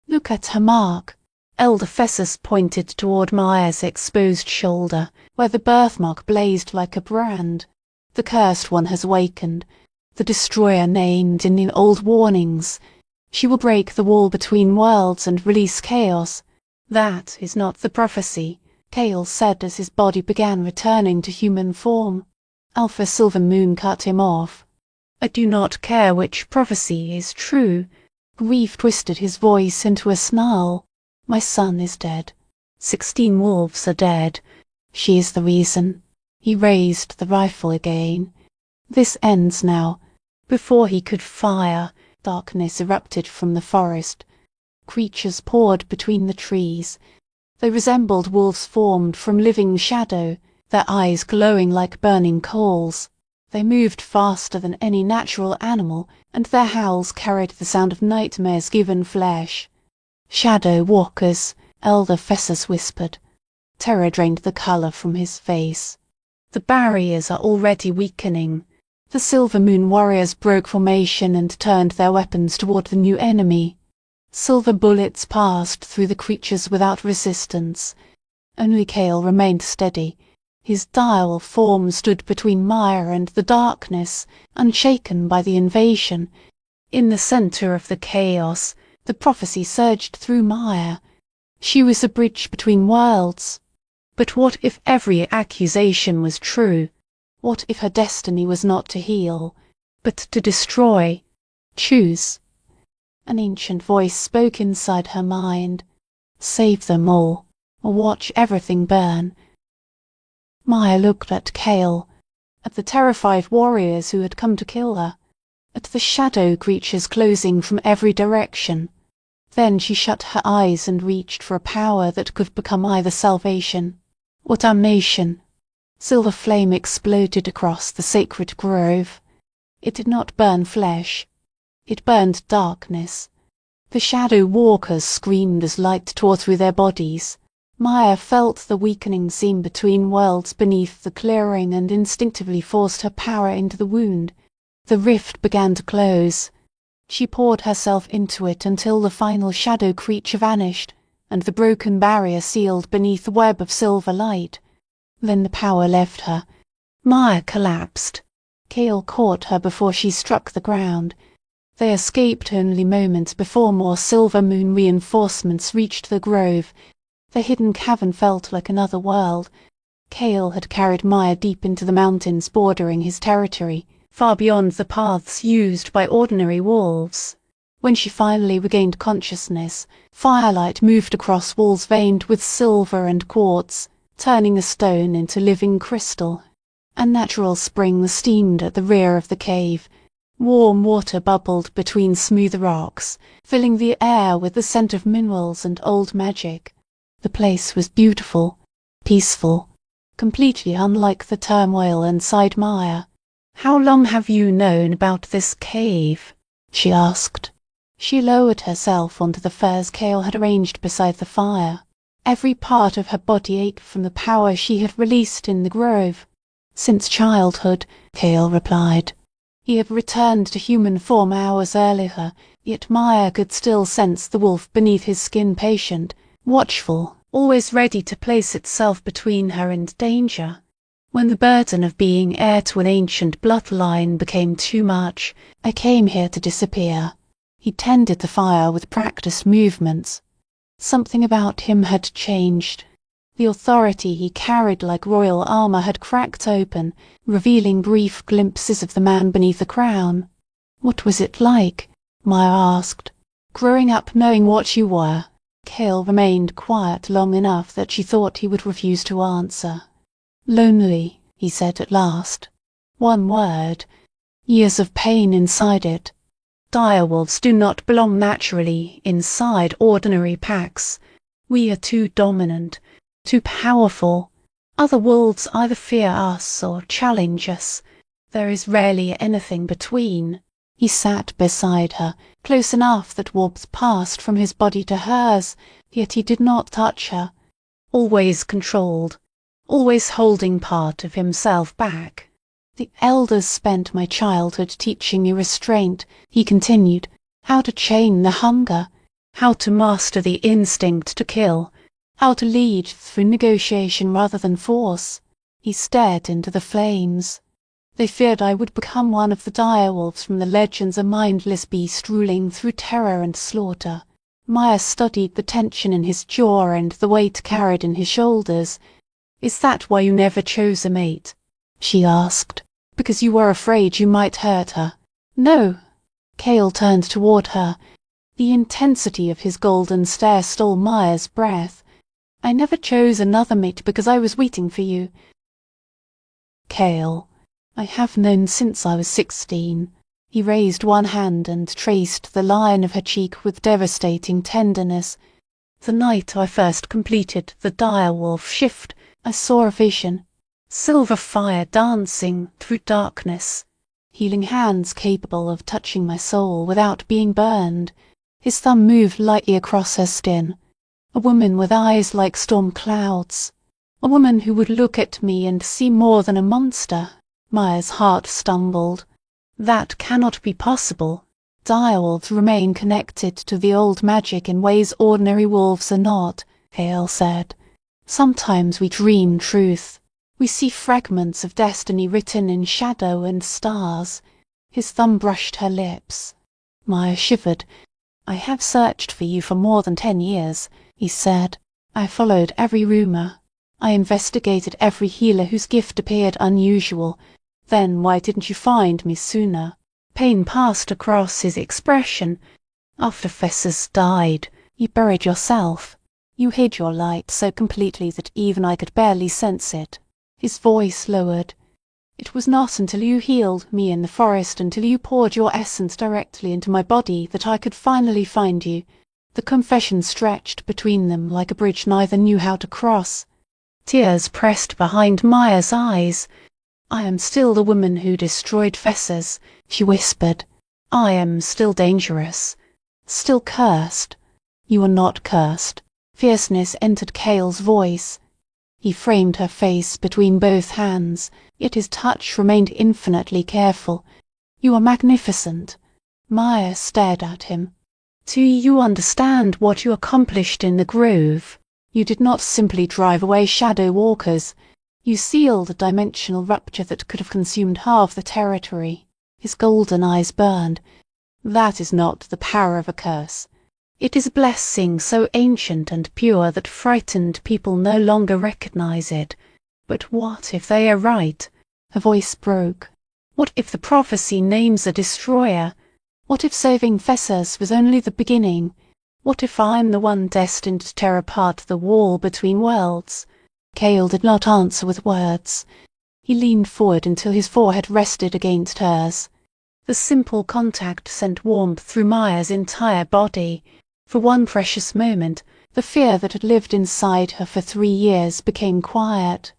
"Look at her mark." Elder Fessus pointed toward Maya's exposed shoulder, where the birthmark blazed like a brand. "The cursed one has awakened, the destroyer named in the old warnings. She will break the wall between worlds and release chaos." "That is not the prophecy," Kale said as his body began returning to human form. Alpha Silvermoon cut him off. "I do not care which prophecy is true." Grief twisted his voice into a snarl. "My son is dead. 16 wolves are dead. She is the reason." He raised the rifle again. "This ends now." Before he could fire, darkness erupted from the forest. Creatures poured between the trees. They resembled wolves formed from living shadow, their eyes glowing like burning coals. They moved faster than any natural animal, and their howls carried the sound of nightmares given flesh. "Shadow walkers," Elder Fessus whispered. Terror drained the colour from his face. "The barriers are already weakening." The Silvermoon warriors broke formation and turned their weapons toward the new enemy. Silver bullets passed through the creatures without resistance. Only Kale remained steady. His dial form stood between Maya and the darkness, unshaken by the invasion. In the center of the chaos, the prophecy surged through Maya. She was a bridge between worlds. But what if every accusation was true? What if her destiny was not to heal, but to destroy? Choose. An ancient voice spoke inside her mind. Save them all, or watch everything burn. Maya looked at Kale, at the terrified warriors who had come to kill her, at the shadow creatures closing from every direction. Then she shut her eyes and reached for a power that could become either salvation or damnation. Silver flame exploded across the sacred grove. It did not burn flesh. It burned darkness. The shadow walkers screamed as light tore through their bodies. Maya felt the weakening seam between worlds beneath the clearing and instinctively forced her power into the wound. The rift began to close. She poured herself into it until the final shadow creature vanished and the broken barrier sealed beneath the web of silver light. Then the power left her. Maya collapsed. Kale caught her before she struck the ground. They escaped only moments before more silver moon reinforcements reached the grove. The hidden cavern felt like another world. Kale had carried Maya deep into the mountains bordering his territory, far beyond the paths used by ordinary wolves. When she finally regained consciousness, firelight moved across walls veined with silver and quartz, turning a stone into living crystal. A natural spring steamed at the rear of the cave. Warm water bubbled between smooth rocks, filling the air with the scent of minerals and old magic. The place was beautiful, peaceful, completely unlike the turmoil inside Maya. "How long have you known about this cave?" she asked. She lowered herself onto the furs Kale had arranged beside the fire. Every part of her body ached from the power she had released in the grove. "Since childhood," Kale replied. He had returned to human form hours earlier, yet Maya could still sense the wolf beneath his skin, patient, watchful, always ready to place itself between her and danger. "When the burden of being heir to an ancient bloodline became too much, I came here to disappear." He tended the fire with practiced movements. Something about him had changed. The authority he carried like royal armor had cracked open, revealing brief glimpses of the man beneath the crown. "What was it like?" Maya asked. "Growing up knowing what you were." Kale remained quiet long enough that she thought he would refuse to answer. "Lonely," he said at last. One word. Years of pain inside it. Direwolves do not belong naturally inside ordinary packs. We are too dominant, too powerful. Other wolves either fear us or challenge us. There is rarely anything between. He sat beside her, close enough that warmth passed from his body to hers, yet he did not touch her. Always controlled, always holding part of himself back. "The elders spent my childhood teaching me restraint," he continued, "how to chain the hunger, how to master the instinct to kill, how to lead through negotiation rather than force." He stared into the flames. "They feared I would become one of the direwolves from the legends, a mindless beast ruling through terror and slaughter." Maya studied the tension in his jaw and the weight carried in his shoulders. "Is that why you never chose a mate?" she asked. "Because you were afraid you might hurt her?" "No." Kale turned toward her. The intensity of his golden stare stole Maya's breath. "I never chose another mate because I was waiting for you. Kale, I have known since I was 16. He raised one hand and traced the line of her cheek with devastating tenderness. "The night I first completed the direwolf shift, I saw a vision. Silver fire dancing through darkness. Healing hands capable of touching my soul without being burned." His thumb moved lightly across her skin. "A woman with eyes like storm clouds. A woman who would look at me and see more than a monster." Maya's heart stumbled. "That cannot be possible. Direwolves remain connected to the old magic in ways ordinary wolves are not," Kale said. "Sometimes we dream truth. We see fragments of destiny written in shadow and stars." His thumb brushed her lips. Maya shivered. "I have searched for you for more than 10 years, he said. "I followed every rumor. I investigated every healer whose gift appeared unusual. Then why didn't you find me sooner?" Pain passed across his expression. "After Fessus died, you buried yourself. You hid your light so completely that even I could barely sense it." His voice lowered. "It was not until you healed me in the forest, until you poured your essence directly into my body, that I could finally find you. The confession stretched between them like a bridge neither knew how to cross. Tears pressed behind Maya's eyes. "I am still the woman who destroyed Fessers," she whispered. "I am still dangerous. Still cursed." "You are not cursed." Fierceness entered Cale's voice. He framed her face between both hands, yet his touch remained infinitely careful. "You are magnificent." Maya stared at him. "Do you understand what you accomplished in the grove? You did not simply drive away shadow walkers. You sealed a dimensional rupture that could have consumed half the territory." His golden eyes burned. "That is not the power of a curse. It is a blessing so ancient and pure that frightened people no longer recognize it. But what if they are right?" Her voice broke. "What if the prophecy names a destroyer? What if saving Fessers was only the beginning? What if I'm the one destined to tear apart the wall between worlds?" Cale did not answer with words. He leaned forward until his forehead rested against hers. The simple contact sent warmth through Maya's entire body. For one precious moment, the fear that had lived inside her for 3 years became quiet.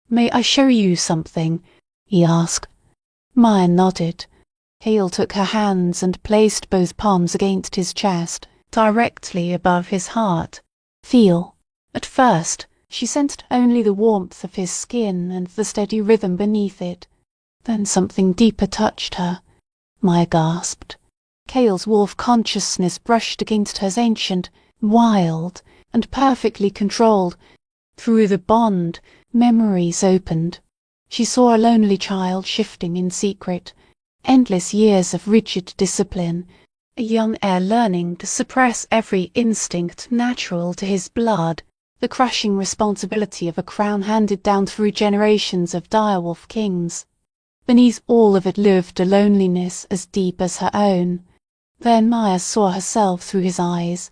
"May I show you something?" he asked. Maya nodded. Cale took her hands and placed both palms against his chest, directly above his heart. "Feel." At first, she sensed only the warmth of his skin and the steady rhythm beneath it. Then something deeper touched her. Maya gasped. Cale's wolf consciousness brushed against hers ancient, wild, and perfectly controlled. Through the bond, memories opened. She saw a lonely child shifting in secret, endless years of rigid discipline, a young heir learning to suppress every instinct natural to his blood, the crushing responsibility of a crown handed down through generations of direwolf kings. Beneath all of it lived a loneliness as deep as her own. Then Maya saw herself through his eyes.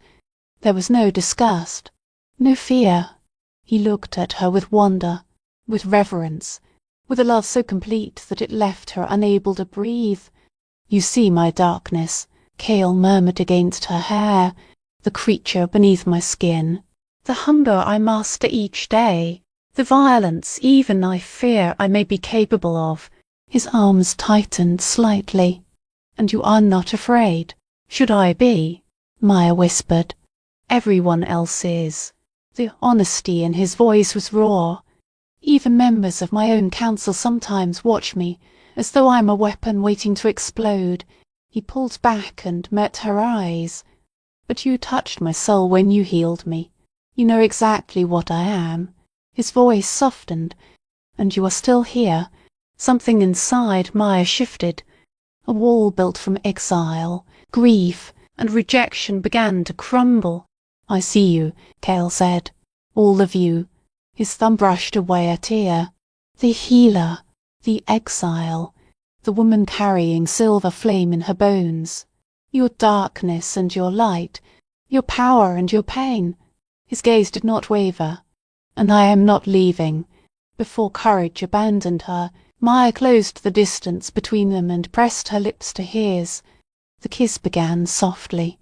There was no disgust, no fear. He looked at her with wonder, with reverence, with a love so complete that it left her unable to breathe. "You see my darkness," Cale murmured against her hair, "the creature beneath my skin, the hunger I master each day, the violence even I fear I may be capable of." His arms tightened slightly. "And you are not afraid?" "Should I be?" Maya whispered. "Everyone else is." The honesty in his voice was raw. "Even members of my own council sometimes watch me, as though I'm a weapon waiting to explode." He pulled back and met her eyes. "But you touched my soul when you healed me. You know exactly what I am." His voice softened. "And you are still here." Something inside Maya shifted. A wall built from exile, grief, and rejection began to crumble. "I see you," Cale said. "All of you." His thumb brushed away a tear. "The healer, the exile, the woman carrying silver flame in her bones. Your darkness and your light, your power and your pain." His gaze did not waver. "And I am not leaving." Before courage abandoned her, Maya closed the distance between them and pressed her lips to his. The kiss began softly,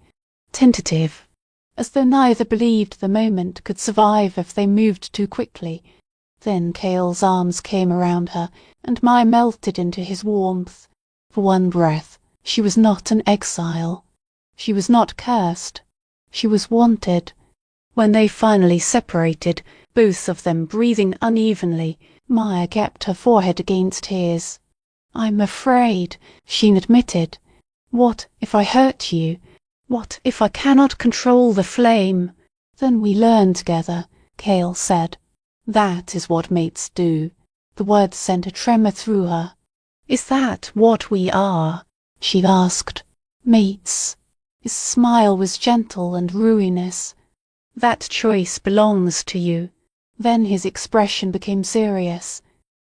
tentative, as though neither believed the moment could survive if they moved too quickly. Then Cale's arms came around her, and Maya melted into his warmth. For one breath, she was not an exile. She was not cursed. She was wanted. When they finally separated, both of them breathing unevenly, Maya kept her forehead against his. "I'm afraid," she admitted. "What if I hurt you? What if I cannot control the flame?" "Then we learn together," Cale said. "That is what mates do." The words sent a tremor through her. "Is that what we are?" she asked. "Mates." His smile was gentle and ruinous. "That choice belongs to you." Then his expression became serious.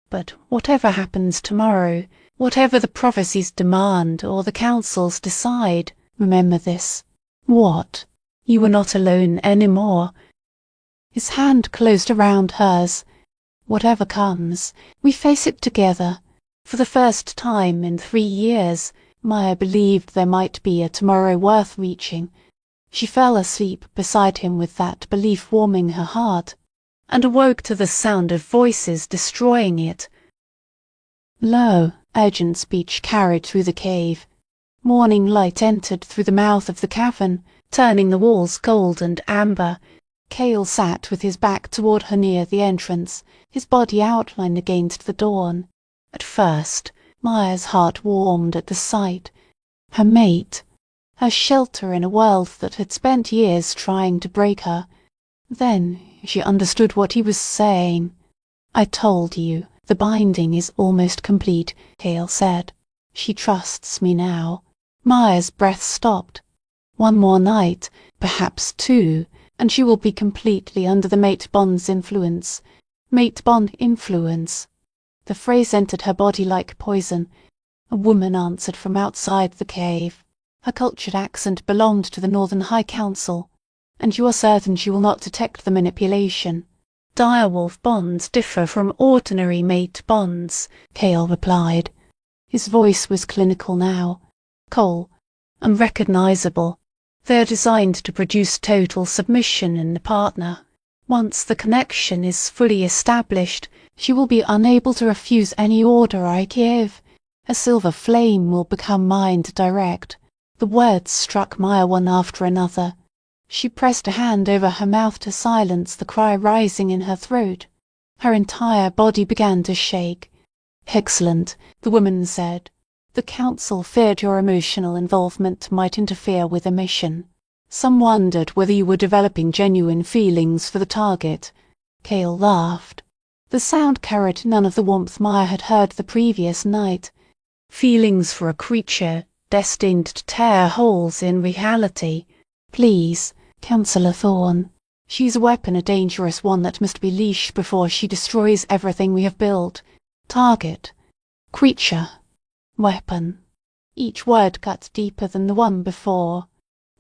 "But whatever happens tomorrow, whatever the prophecies demand or the councils decide, remember this." "What?" "You are not alone anymore." His hand closed around hers. "Whatever comes, we face it together." For the first time in 3 years, Maya believed there might be a tomorrow worth reaching. She fell asleep beside him with that belief warming her heart, and awoke to the sound of voices destroying it. Low, urgent speech carried through the cave. Morning light entered through the mouth of the cavern, turning the walls gold and amber. Cale sat with his back toward her near the entrance, his body outlined against the dawn. At first, Maya's heart warmed at the sight. Her mate, her shelter in a world that had spent years trying to break her. Then she understood what he was saying. "I told you, the binding is almost complete," Cale said. "She trusts me now." Maya's breath stopped. One more night, perhaps two, and she will be completely under the mate bond's influence. Mate bond influence. The phrase entered her body like poison. A woman answered from outside the cave. Her cultured accent belonged to the Northern High Council. "And you are certain she will not detect the manipulation?" "Direwolf bonds differ from ordinary mate bonds," Cale replied. His voice was clinical now. "Cold, unrecognizable. They are designed to produce total submission in the partner. Once the connection is fully established, she will be unable to refuse any order I give. A silver flame will become mind direct." The words struck Maya one after another. She pressed a hand over her mouth to silence the cry rising in her throat. Her entire body began to shake. "Excellent," the woman said. "The council feared your emotional involvement might interfere with the mission. Some wondered whether you were developing genuine feelings for the target." Cale laughed. The sound carried none of the warmth Maya had heard the previous night. "Feelings for a creature destined to tear holes in reality. Please, Councillor Thorne. She's a weapon, a dangerous one that must be leashed before she destroys everything we have built. Target. Creature. Weapon." Each word cut deeper than the one before.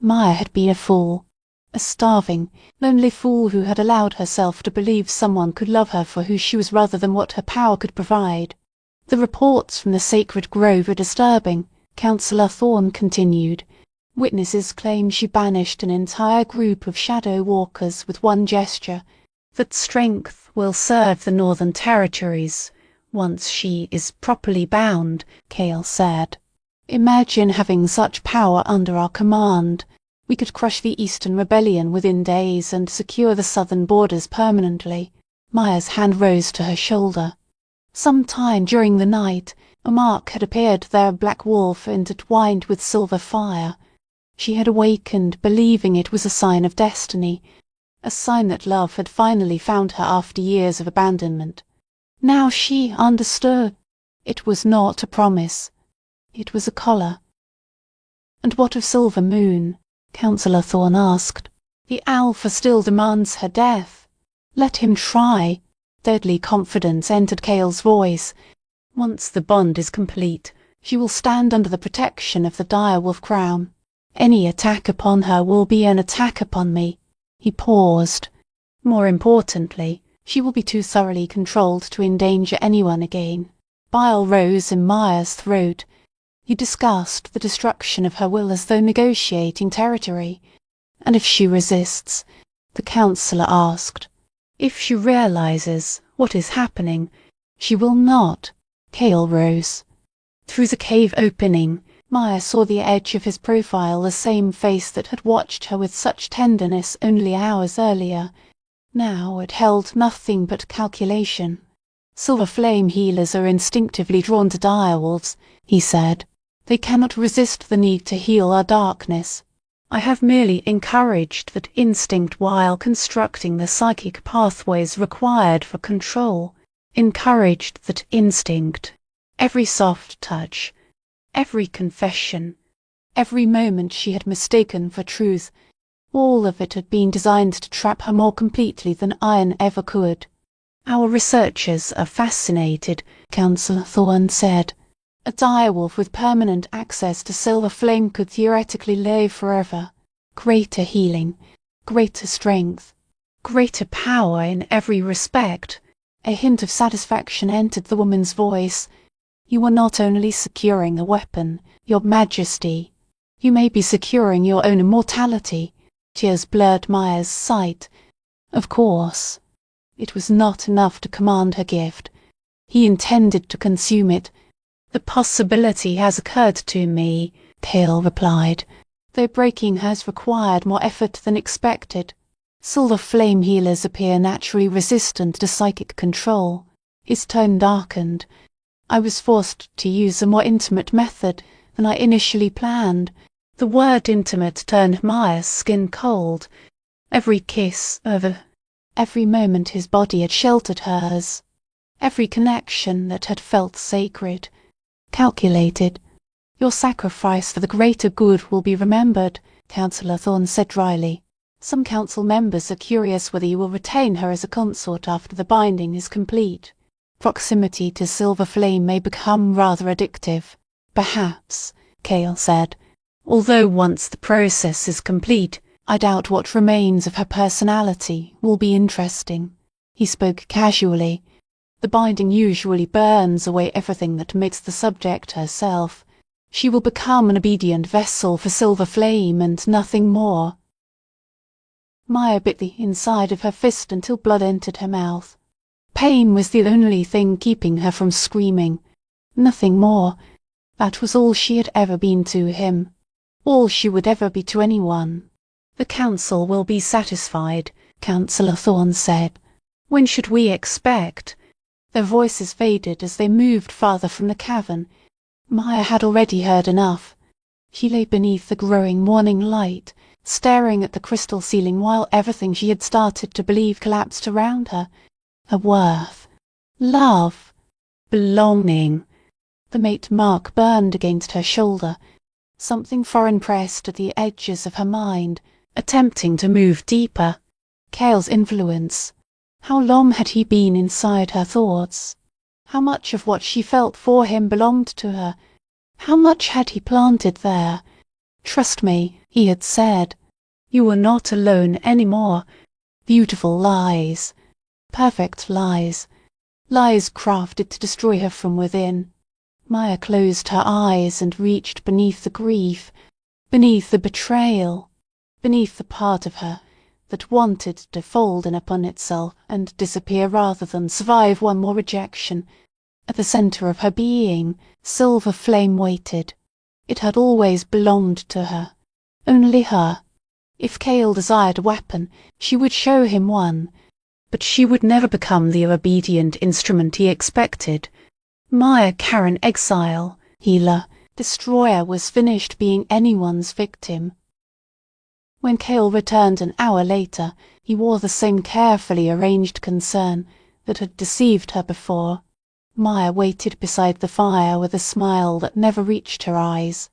Maya had been a fool. A starving, lonely fool who had allowed herself to believe someone could love her for who she was rather than what her power could provide. "The reports from the sacred grove are disturbing," Councillor Thorne continued. "Witnesses claim she banished an entire group of shadow walkers with one gesture. That strength will serve the Northern Territories once she is properly bound," Cale said. "Imagine having such power under our command. We could crush the Eastern Rebellion within days and secure the southern borders permanently." Maya's hand rose to her shoulder. Some time during the night, a mark had appeared there, a black wolf intertwined with silver fire. She had awakened believing it was a sign of destiny, a sign that love had finally found her after years of abandonment. Now she understood. It was not a promise. It was a collar. "And what of Silver Moon?" Councillor Thorne asked. "The Alpha still demands her death." "Let him try." Deadly confidence entered Cale's voice. "Once the bond is complete, she will stand under the protection of the direwolf crown. Any attack upon her will be an attack upon me." He paused. "More importantly, she will be too thoroughly controlled to endanger anyone again." Bile rose in Maya's throat. You discussed the destruction of her will as though negotiating territory. "And if she resists?" the councillor asked. "If she realizes what is happening, she will not." Cale rose. Through the cave opening, Maya saw the edge of his profile, the same face that had watched her with such tenderness only hours earlier. Now it held nothing but calculation. "Silver flame healers are instinctively drawn to direwolves," he said. "They cannot resist the need to heal our darkness. I have merely encouraged that instinct while constructing the psychic pathways required for control. Encouraged that instinct. Every soft touch, every confession, every moment she had mistaken for truth, all of it had been designed to trap her more completely than iron ever could." "Our researchers are fascinated," Councillor Thorne said. "A direwolf with permanent access to silver flame could theoretically live forever. Greater healing, greater strength, greater power in every respect." A hint of satisfaction entered the woman's voice. "You are not only securing a weapon, your majesty. You may be securing your own immortality. Tears blurred Maya's sight. Of course. It was not enough to command her gift. He intended to consume it. The possibility has occurred to me, Cale replied, though breaking has required more effort than expected. Silver flame healers appear naturally resistant to psychic control. His tone darkened. I was forced to use a more intimate method than I initially planned. The word intimate turned Maya's skin cold. Every kiss, every moment his body had sheltered hers, every connection that had felt sacred, calculated. Your sacrifice for the greater good will be remembered, Councillor Thorne said dryly. Some council members are curious whether you will retain her as a consort after the binding is complete. Proximity to Silver Flame may become rather addictive. Perhaps, Cale said. Although once the process is complete, I doubt what remains of her personality will be interesting. He spoke casually. The binding usually burns away everything that makes the subject herself. She will become an obedient vessel for Silver Flame and nothing more. Maya bit the inside of her fist until blood entered her mouth. Pain was the only thing keeping her from screaming. Nothing more. That was all she had ever been to him. All she would ever be to anyone. The council will be satisfied, Councillor Thorne said. When should we expect? Their voices faded as they moved farther from the cavern. Maya had already heard enough. She lay beneath the growing morning light, staring at the crystal ceiling while everything she had started to believe collapsed around her. Her worth. Love. Belonging. The mate mark burned against her shoulder. Something foreign pressed at the edges of her mind, attempting to move deeper. Cale's influence. How long had he been inside her thoughts? How much of what she felt for him belonged to her? How much had he planted there? Trust me, he had said. You were not alone any more. Beautiful lies. Perfect lies. Lies crafted to destroy her from within. Maya closed her eyes and reached beneath the grief, beneath the betrayal, beneath the part of her that wanted to fold in upon itself and disappear rather than survive one more rejection. At the centre of her being, Silver Flame waited. It had always belonged to her. Only her. If Cale desired a weapon, she would show him one. But she would never become the obedient instrument he expected. Maya Karen Exile, healer, destroyer was finished being anyone's victim. When Cale returned an hour later, he wore the same carefully arranged concern that had deceived her before. Maya waited beside the fire with a smile that never reached her eyes.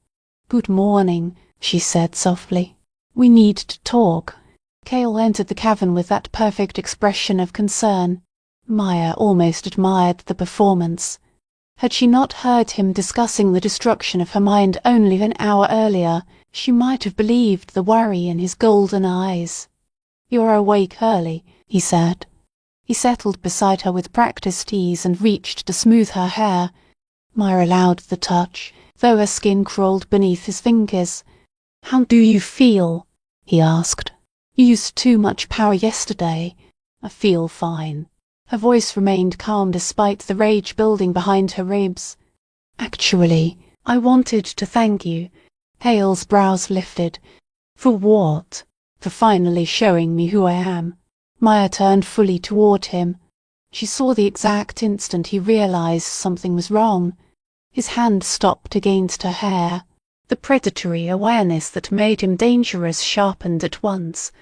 "Good morning," she said softly. "We need to talk." Cale entered the cavern with that perfect expression of concern. Maya almost admired the performance. Had she not heard him discussing the destruction of her mind only an hour earlier, she might have believed the worry in his golden eyes. "You are awake early," he said. He settled beside her with practiced ease and reached to smooth her hair. Maya allowed the touch, though her skin crawled beneath his fingers. "How do you feel?" he asked. "You used too much power yesterday." "I feel fine." Her voice remained calm despite the rage building behind her ribs. "Actually, I wanted to thank you." Cale's brows lifted. "For what?" "For finally showing me who I am." Maya turned fully toward him. She saw the exact instant he realized something was wrong. His hand stopped against her hair. The predatory awareness that made him dangerous sharpened at once.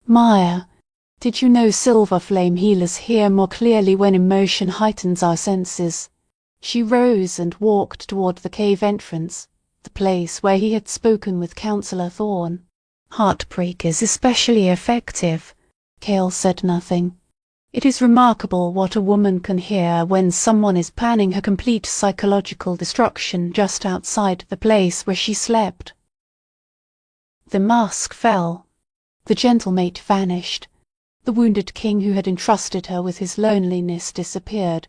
"Maya, did you know Silver Flame healers hear more clearly when emotion heightens our senses?" She rose and walked toward the cave entrance, the place where he had spoken with Councillor Thorne. "Heartbreak is especially effective." Cale said nothing. "It is remarkable what a woman can hear when someone is planning her complete psychological destruction just outside the place where she slept." The mask fell. The gentle mate vanished. The wounded king who had entrusted her with his loneliness disappeared.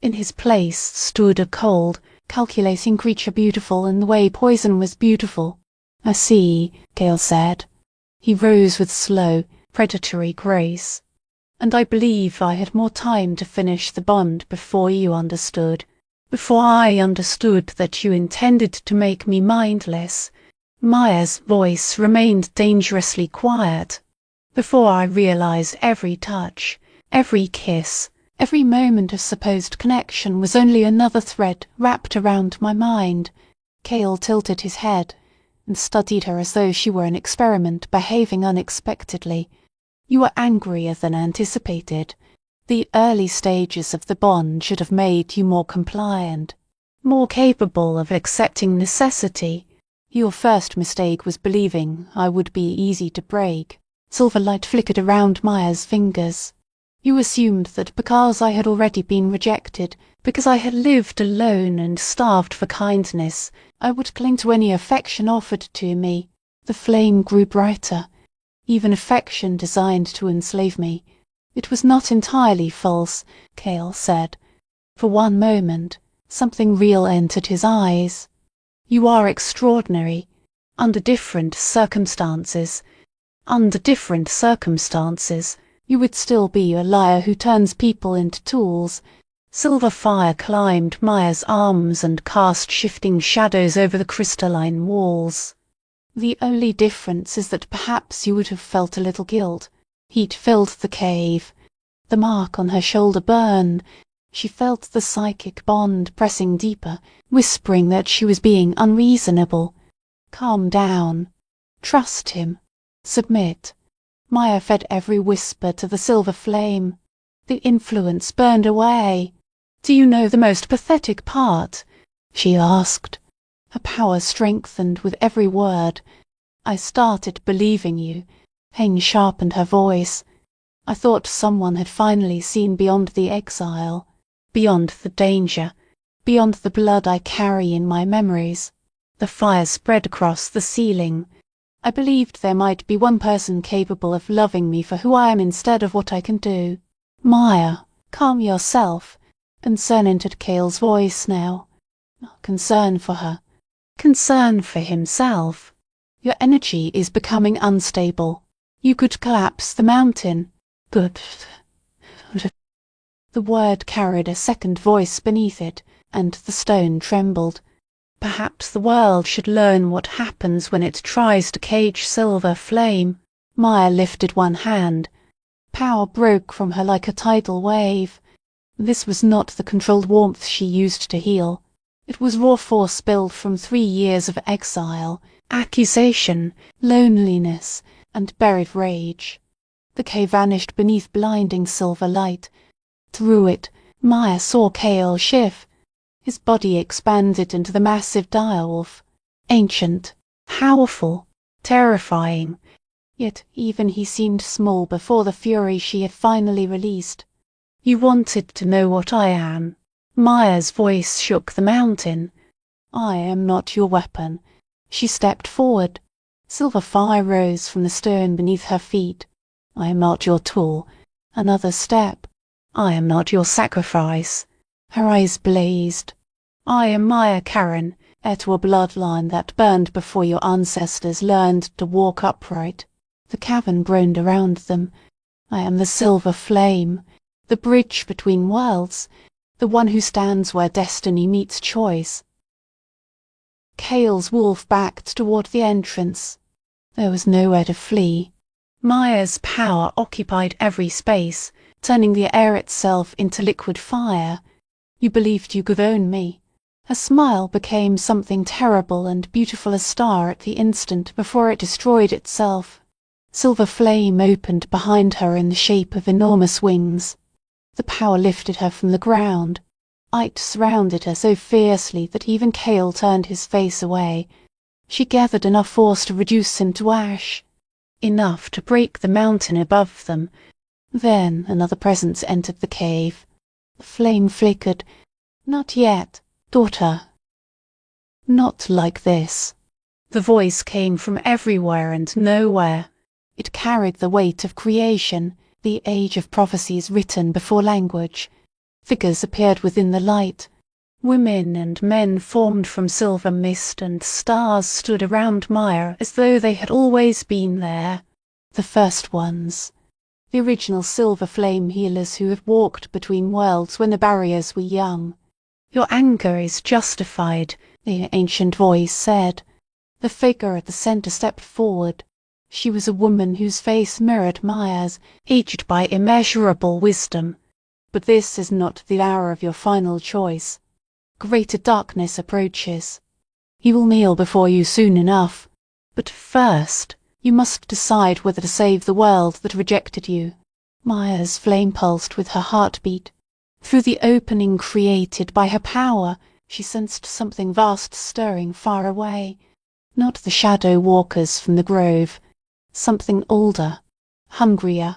In his place stood a cold, calculating creature beautiful in the way poison was beautiful. "I see," Cale said. He rose with slow, predatory grace. "And I believe I had more time to finish the bond before you understood. Before I understood that you intended to make me mindless." Maya's voice remained dangerously quiet. "Before I realized every touch, every kiss, every moment of supposed connection was only another thread wrapped around my mind." Cale tilted his head and studied her as though she were an experiment behaving unexpectedly. "You were angrier than anticipated. The early stages of the bond should have made you more compliant, more capable of accepting necessity. Your first mistake was believing I would be easy to break." Silver light flickered around Maya's fingers. "You assumed that because I had already been rejected, because I had lived alone and starved for kindness, I would cling to any affection offered to me." The flame grew brighter. "Even affection designed to enslave me. It was not entirely false," Cale said. For one moment, something real entered his eyes. "You are extraordinary. Under different circumstances, you would still be a liar who turns people into tools." Silver fire climbed Maya's arms and cast shifting shadows over the crystalline walls. "The only difference is that perhaps you would have felt a little guilt." Heat filled the cave. The mark on her shoulder burned. She felt the psychic bond pressing deeper, whispering that she was being unreasonable. Calm down. Trust him. Submit. Maya fed every whisper to the silver flame. The influence burned away. "Do you know the most pathetic part?" she asked. Her power strengthened with every word. "I started believing you." Pain sharpened her voice. "I thought someone had finally seen beyond the exile, beyond the danger, beyond the blood I carry in my memories." The fire spread across the ceiling. "I believed there might be one person capable of loving me for who I am instead of what I can do." "Maya, calm yourself." Concern entered Cale's voice now. Concern for her. Concern for himself. "Your energy is becoming unstable. You could collapse the mountain." "Good." The word carried a second voice beneath it, and the stone trembled. "Perhaps the world should learn what happens when it tries to cage silver flame." Maya lifted one hand. Power broke from her like a tidal wave. This was not the controlled warmth she used to heal. It was raw force spilled from 3 years of exile, accusation, loneliness, and buried rage. The cave vanished beneath blinding silver light. Through it, Maya saw Cale Schiff. His body expanded into the massive direwolf. Ancient, powerful, terrifying. Yet even he seemed small before the fury she had finally released. "You wanted to know what I am." Maya's voice shook the mountain. "I am not your weapon." She stepped forward. Silver fire rose from the stone beneath her feet. "I am not your tool." Another step. "I am not your sacrifice." Her eyes blazed. "I am Maya Karen, heir to a bloodline that burned before your ancestors learned to walk upright." The cavern groaned around them. "I am the silver flame, the bridge between worlds, the one who stands where destiny meets choice." Cale's wolf backed toward the entrance. There was nowhere to flee. Maya's power occupied every space, turning the air itself into liquid fire. "You believed you could own me." Her smile became something terrible and beautiful as star at the instant before it destroyed itself. Silver flame opened behind her in the shape of enormous wings. The power lifted her from the ground. Light surrounded her so fiercely that even Cale turned his face away. She gathered enough force to reduce him to ash. Enough to break the mountain above them. Then another presence entered the cave. The flame flickered. "Not yet, daughter." "Not like this." The voice came from everywhere and nowhere. It carried the weight of creation, the age of prophecies written before language. Figures appeared within the light. Women and men formed from silver mist, and stars stood around Maya as though they had always been there. The first ones. The original silver flame healers who had walked between worlds when the barriers were young. Your anger is justified, the ancient voice said. The figure at the center stepped forward. She was a woman whose face mirrored Maya's, aged by immeasurable wisdom. But this is not the hour of your final choice. Greater darkness approaches. He will kneel before you soon enough. But first, you must decide whether to save the world that rejected you. Maya's flame pulsed with her heartbeat. Through the opening created by her power, she sensed something vast stirring far away. Not the shadow walkers from the grove. Something older, hungrier.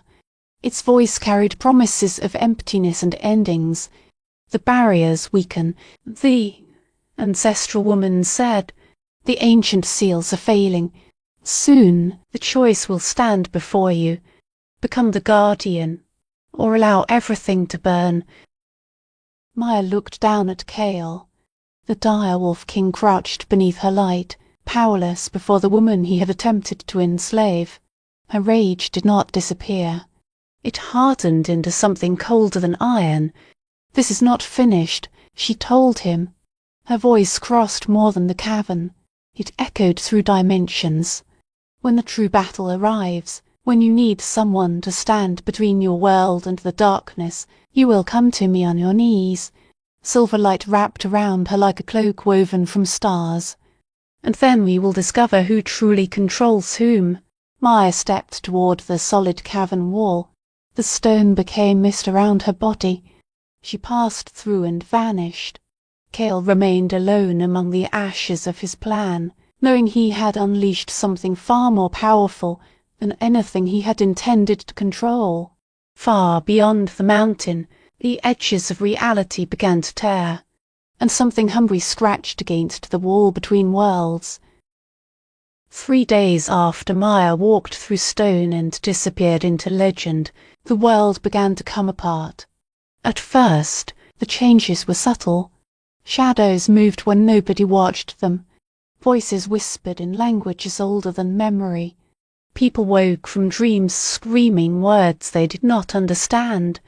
Its voice carried promises of emptiness and endings. The barriers weaken. The ancestral woman said, the ancient seals are failing. Soon the choice will stand before you. Become the guardian, or allow everything to burn. Maya looked down at Kale. The direwolf king crouched beneath her light, powerless before the woman he had attempted to enslave. Her rage did not disappear. It hardened into something colder than iron. This is not finished, she told him. Her voice crossed more than the cavern. It echoed through dimensions. When the true battle arrives, when you need someone to stand between your world and the darkness, you will come to me on your knees. Silver light wrapped around her like a cloak woven from stars. And then we will discover who truly controls whom. Maya stepped toward the solid cavern wall. The stone became mist around her body. She passed through and vanished. Kale remained alone among the ashes of his plan, knowing he had unleashed something far more powerful than anything he had intended to control. Far beyond the mountain, the edges of reality began to tear, and something hungry scratched against the wall between worlds. 3 days after Maya walked through stone and disappeared into legend, the world began to come apart. At first, the changes were subtle. Shadows moved when nobody watched them. Voices whispered in languages older than memory. People woke from dreams screaming words they did not understand.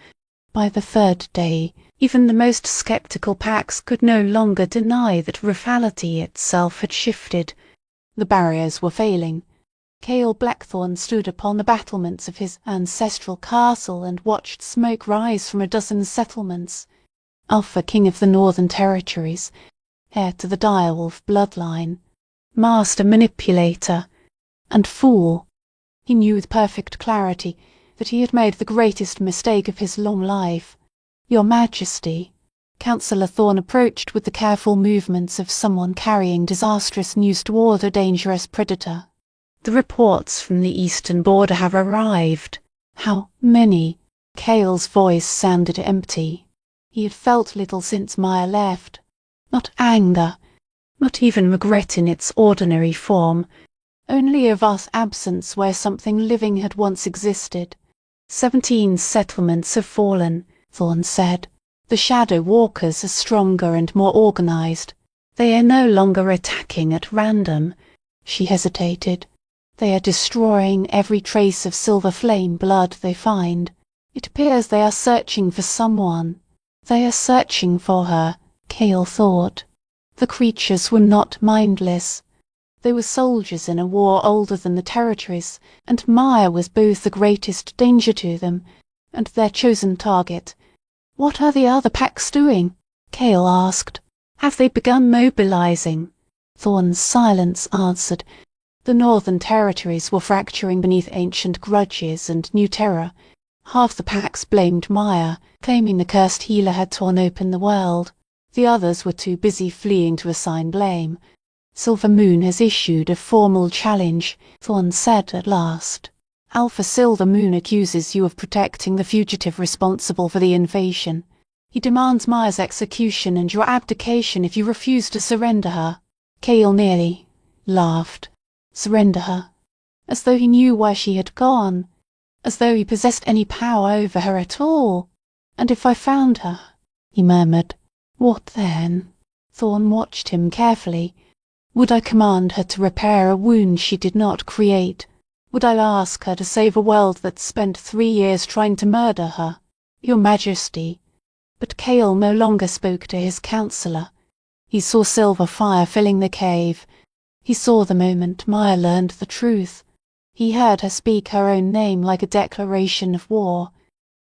By the 3rd day, even the most skeptical packs could no longer deny that reality itself had shifted. The barriers were failing. Kale Blackthorn stood upon the battlements of his ancestral castle and watched smoke rise from a dozen settlements. Alpha King of the Northern Territories, heir to the direwolf bloodline, master manipulator, and fool. He knew with perfect clarity that he had made the greatest mistake of his long life. Your Majesty, Councillor Thorne approached with the careful movements of someone carrying disastrous news toward a dangerous predator. The reports from the eastern border have arrived. How many? Kale's voice sounded empty. He had felt little since Maya left. Not anger, not even regret in its ordinary form. Only a vast absence where something living had once existed. 17 settlements have fallen, Thorne said. The Shadow Walkers are stronger and more organized. They are no longer attacking at random. She hesitated. They are destroying every trace of silver flame blood they find. It appears they are searching for someone. They are searching for her, Kale thought. The creatures were not mindless. They were soldiers in a war older than the territories, and Maya was both the greatest danger to them and their chosen target. What are the other packs doing? Kale asked. Have they begun mobilizing? Thorne's silence answered. The Northern Territories were fracturing beneath ancient grudges and new terror. Half the packs blamed Maya, claiming the cursed healer had torn open the world. The others were too busy fleeing to assign blame. Silver Moon has issued a formal challenge, Thorne said at last. Alpha Silver Moon accuses you of protecting the fugitive responsible for the invasion. He demands Maya's execution and your abdication if you refuse to surrender her. Kale nearly laughed. Surrender her. As though he knew where she had gone. As though he possessed any power over her at all. And if I found her, he murmured. What then? Thorne watched him carefully. Would I command her to repair a wound she did not create? Would I ask her to save a world that spent 3 years trying to murder her? Your Majesty. But Kale no longer spoke to his counselor. He saw silver fire filling the cave. He saw the moment Maya learned the truth. He heard her speak her own name like a declaration of war.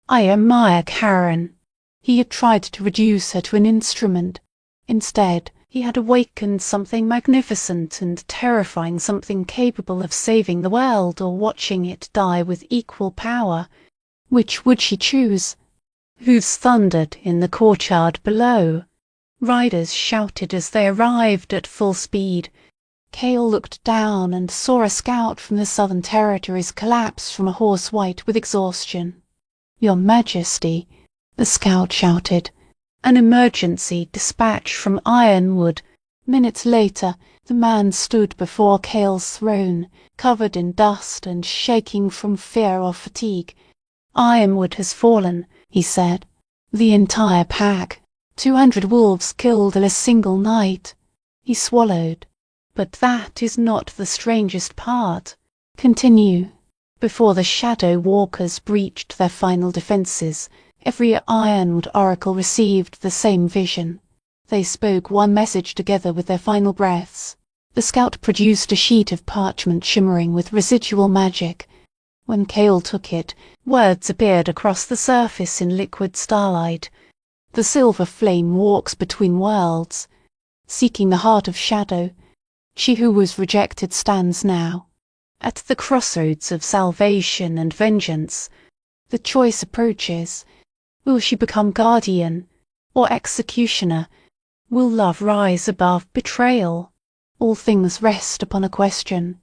I am Maya Karen. He had tried to reduce her to an instrument. Instead, he had awakened something magnificent and terrifying, something capable of saving the world or watching it die with equal power. Which would she choose? Hooves thundered in the courtyard below. Riders shouted as they arrived at full speed. Kale looked down and saw a scout from the Southern Territories collapse from a horse white with exhaustion. Your Majesty, the scout shouted. An emergency dispatch from Ironwood. Minutes later, the man stood before Kale's throne, covered in dust and shaking from fear or fatigue. Ironwood has fallen, he said. The entire pack. 200 wolves killed in a single night. He swallowed. But that is not the strangest part. Continue. Before the Shadow Walkers breached their final defences, every Ironwood oracle received the same vision. They spoke one message together with their final breaths. The scout produced a sheet of parchment shimmering with residual magic. When Kale took it, words appeared across the surface in liquid starlight. The silver flame walks between worlds. Seeking the heart of shadow, she who was rejected stands now. At the crossroads of salvation and vengeance, the choice approaches. Will she become guardian or executioner? Will love rise above betrayal? All things rest upon a question,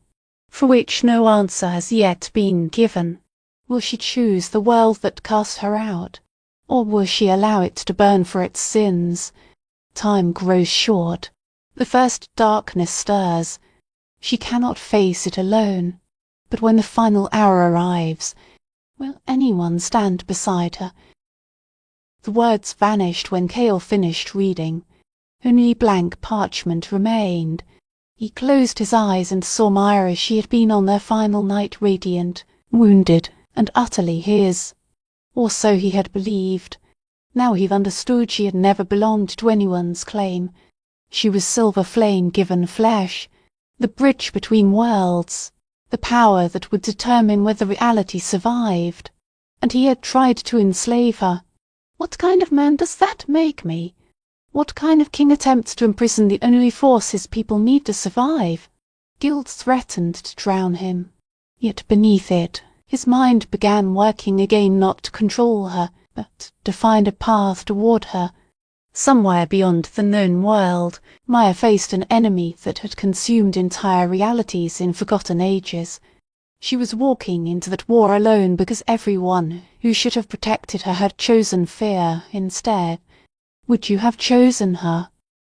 for which no answer has yet been given. Will she choose the world that cast her out, or will she allow it to burn for its sins? Time grows short. The first darkness stirs. She cannot face it alone. But when the final hour arrives, will anyone stand beside her? The words vanished when Kale finished reading. Only blank parchment remained. He closed his eyes and saw Maya as she had been on their final night, radiant, wounded, and utterly his. Or so he had believed. Now he understood she had never belonged to anyone's claim. She was silver flame given flesh, the bridge between worlds, the power that would determine whether reality survived. And he had tried to enslave her. What kind of man does that make me? What kind of king attempts to imprison the only force his people need to survive? Guilt threatened to drown him. Yet beneath it, his mind began working again, not to control her, but to find a path toward her. Somewhere beyond the known world, Maya faced an enemy that had consumed entire realities in forgotten ages. She was walking into that war alone because everyone who should have protected her had chosen fear instead. Would you have chosen her?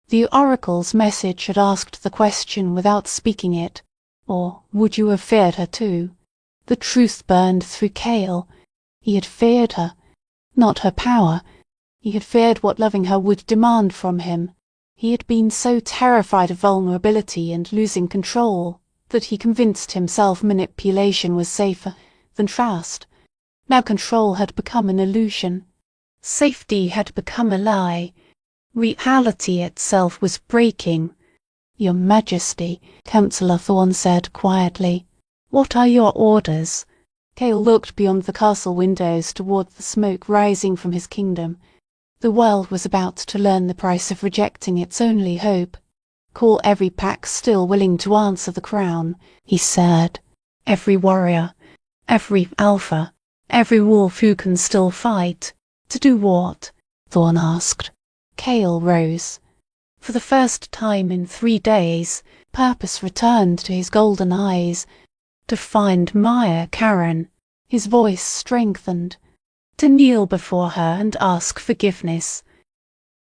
The oracle's message had asked the question without speaking it. Or would you have feared her too? The truth burned through Kale. He had feared her. Not her power. He had feared what loving her would demand from him. He had been so terrified of vulnerability and losing control that he convinced himself manipulation was safer than trust. Now control had become an illusion. Safety had become a lie. Reality itself was breaking. Your Majesty, Councillor Thorne said quietly. What are your orders? Kale looked beyond the castle windows toward the smoke rising from his kingdom. The world was about to learn the price of rejecting its only hope. Call every pack still willing to answer the crown, he said. Every warrior, every alpha, every wolf who can still fight. To do what? Thorne asked. Kale rose. For the first time in 3 days, purpose returned to his golden eyes. To find Maya Karen. His voice strengthened. To kneel before her and ask forgiveness.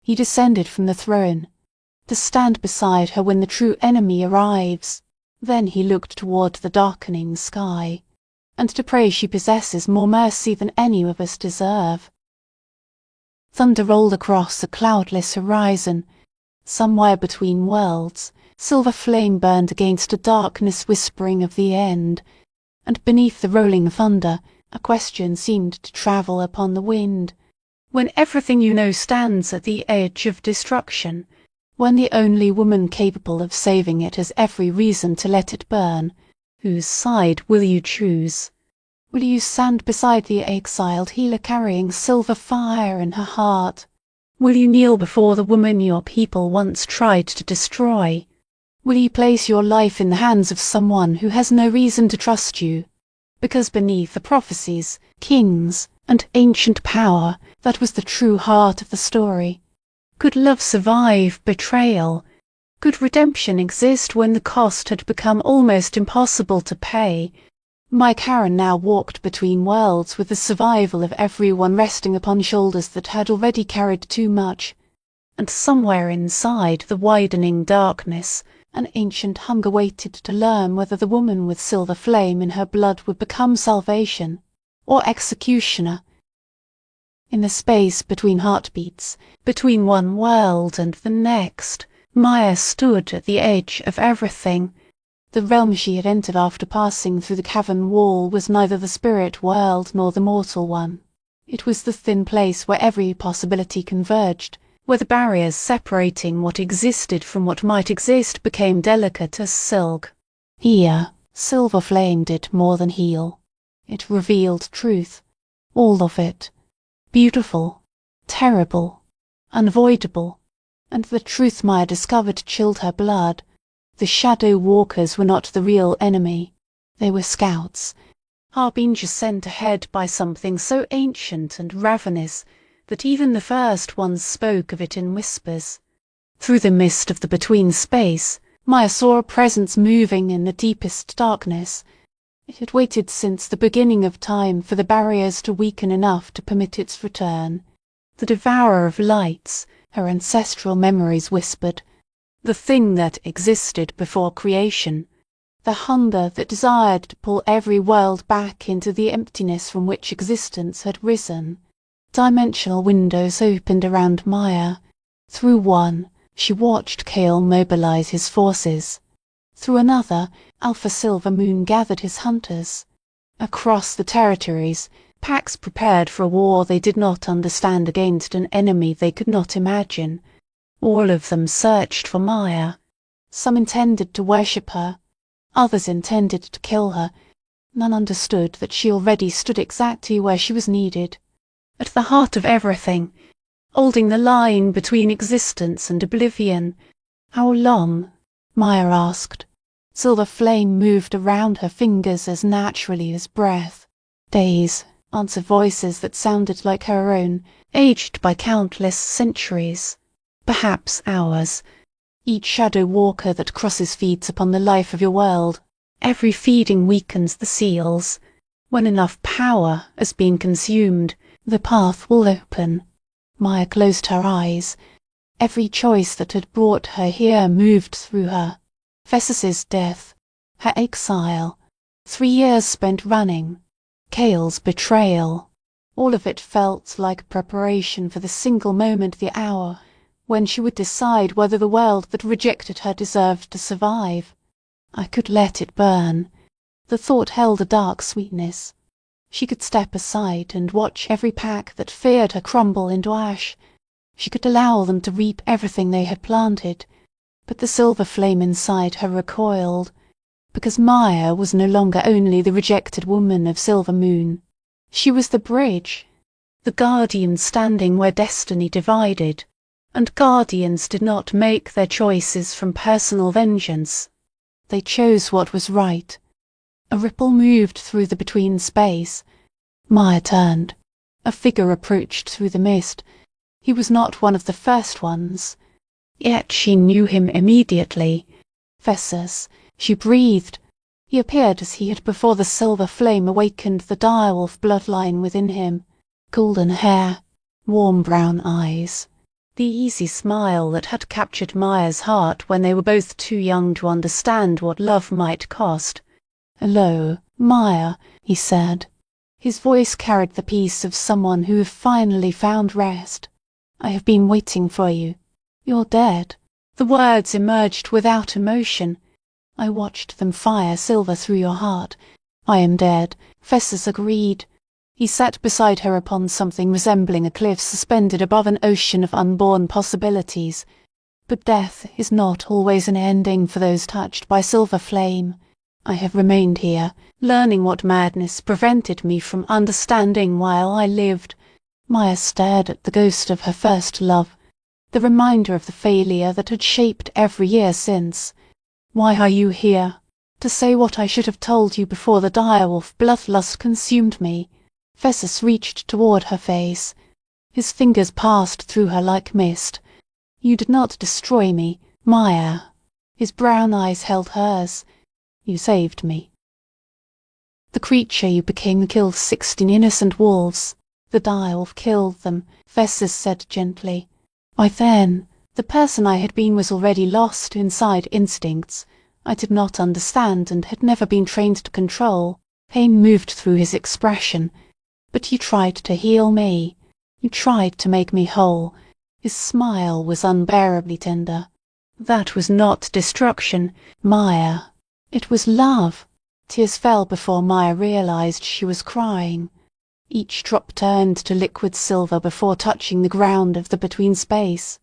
He descended from the throne. To stand beside her when the true enemy arrives. Then he looked toward the darkening sky. And to pray she possesses more mercy than any of us deserve. Thunder rolled across a cloudless horizon. Somewhere between worlds, silver flame burned against a darkness whispering of the end. and beneath the rolling thunder a question seemed to travel upon the wind. When everything you know stands at the edge of destruction, when the only woman capable of saving it has every reason to let it burn, whose side will you choose? Will you stand beside the exiled healer carrying silver fire in her heart? Will you kneel before the woman your people once tried to destroy? Will you place your life in the hands of someone who has no reason to trust you? Because beneath the prophecies, kings, and ancient power, that was the true heart of the story. Could love survive betrayal? Could redemption exist when the cost had become almost impossible to pay? My Karen now walked between worlds with the survival of everyone resting upon shoulders that had already carried too much, and somewhere inside the widening darkness an ancient hunger waited to learn whether the woman with silver flame in her blood would become salvation or executioner. In the space between heartbeats, between one world and the next, Maya stood at the edge of everything. The realm she had entered after passing through the cavern wall was neither the spirit world nor the mortal one. It was the thin place where every possibility converged, where the barriers separating what existed from what might exist became delicate as silk. Here, silver flame did more than heal. It revealed truth, all of it, beautiful, terrible, unavoidable, and the truth Maya discovered chilled her blood. The shadow walkers were not the real enemy. They were scouts, harbingers sent ahead by something so ancient and ravenous that even the first ones spoke of it in whispers. Through the mist of the between space, Maya saw a presence moving in the deepest darkness. It had waited since the beginning of time for the barriers to weaken enough to permit its return. The devourer of lights, her ancestral memories whispered. The thing that existed before creation. The hunger that desired to pull every world back into the emptiness from which existence had risen. Dimensional windows opened around Maya. Through one, she watched Kale mobilize his forces. Through another, Alpha Silver Moon gathered his hunters. Across the territories, packs prepared for a war they did not understand against an enemy they could not imagine. All of them searched for Maya. Some intended to worship her. Others intended to kill her. None understood that she already stood exactly where she was needed. At the heart of everything, holding the line between existence and oblivion. How long? Maya asked. Silver flame moved around her fingers as naturally as breath. Days, answered voices that sounded like her own, aged by countless centuries. Perhaps hours. Each shadow walker that crosses feeds upon the life of your world. Every feeding weakens the seals. When enough power has been consumed, the path will open. Maya closed her eyes. Every choice that had brought her here moved through her. Fessus's death, her exile, 3 years spent running, Kale's betrayal. All of it felt like preparation for the single moment, the hour, when she would decide whether the world that rejected her deserved to survive. I could let it burn. The thought held a dark sweetness. She could step aside and watch every pack that feared her crumble into ash. She could allow them to reap everything they had planted, but the silver flame inside her recoiled, because Maya was no longer only the rejected woman of Silver Moon. She was the bridge, the guardian standing where destiny divided. And guardians did not make their choices from personal vengeance. They chose what was right. A ripple moved through the between space. Maya turned. A figure approached through the mist. He was not one of the first ones. Yet she knew him immediately. Fessus. She breathed. He appeared as he had before the silver flame awakened the direwolf bloodline within him. Golden hair. Warm brown eyes. The easy smile that had captured Maya's heart when they were both too young to understand what love might cost. "Hello, Maya," he said. His voice carried the peace of someone who have finally found rest. "I have been waiting for you. You're dead." The words emerged without emotion. I watched them fire silver through your heart. I am dead, Fessus agreed. He sat beside her upon something resembling a cliff suspended above an ocean of unborn possibilities. But death is not always an ending for those touched by silver flame. I have remained here, learning what madness prevented me from understanding while I lived. Maya stared at the ghost of her first love, the reminder of the failure that had shaped every year since. Why are you here? To say what I should have told you before the direwolf bloodlust consumed me. Fessus reached toward her face. His fingers passed through her like mist. You did not destroy me, Maya. His brown eyes held hers. You saved me. The creature you became killed 16 innocent wolves. The direwolf killed them, Fessus said gently. By then, the person I had been was already lost inside instincts I did not understand and had never been trained to control. Pain moved through his expression. But you tried to heal me. You tried to make me whole. His smile was unbearably tender. That was not destruction, Maya. It was love. Tears fell before Maya realized she was crying. Each drop turned to liquid silver before touching the ground of the between space.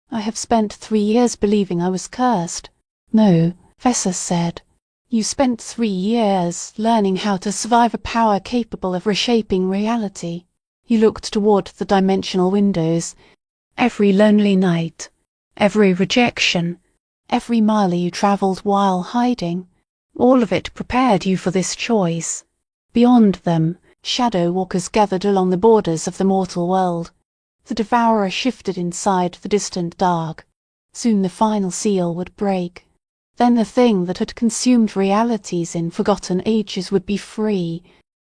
I have spent 3 years believing I was cursed. No, Fessus said. You spent 3 years learning how to survive a power capable of reshaping reality. He looked toward the dimensional windows. Every lonely night, every rejection, every mile you travelled while hiding, all of it prepared you for this choice. Beyond them, shadow walkers gathered along the borders of the mortal world. The devourer shifted inside the distant dark. Soon the final seal would break. Then the thing that had consumed realities in forgotten ages would be free.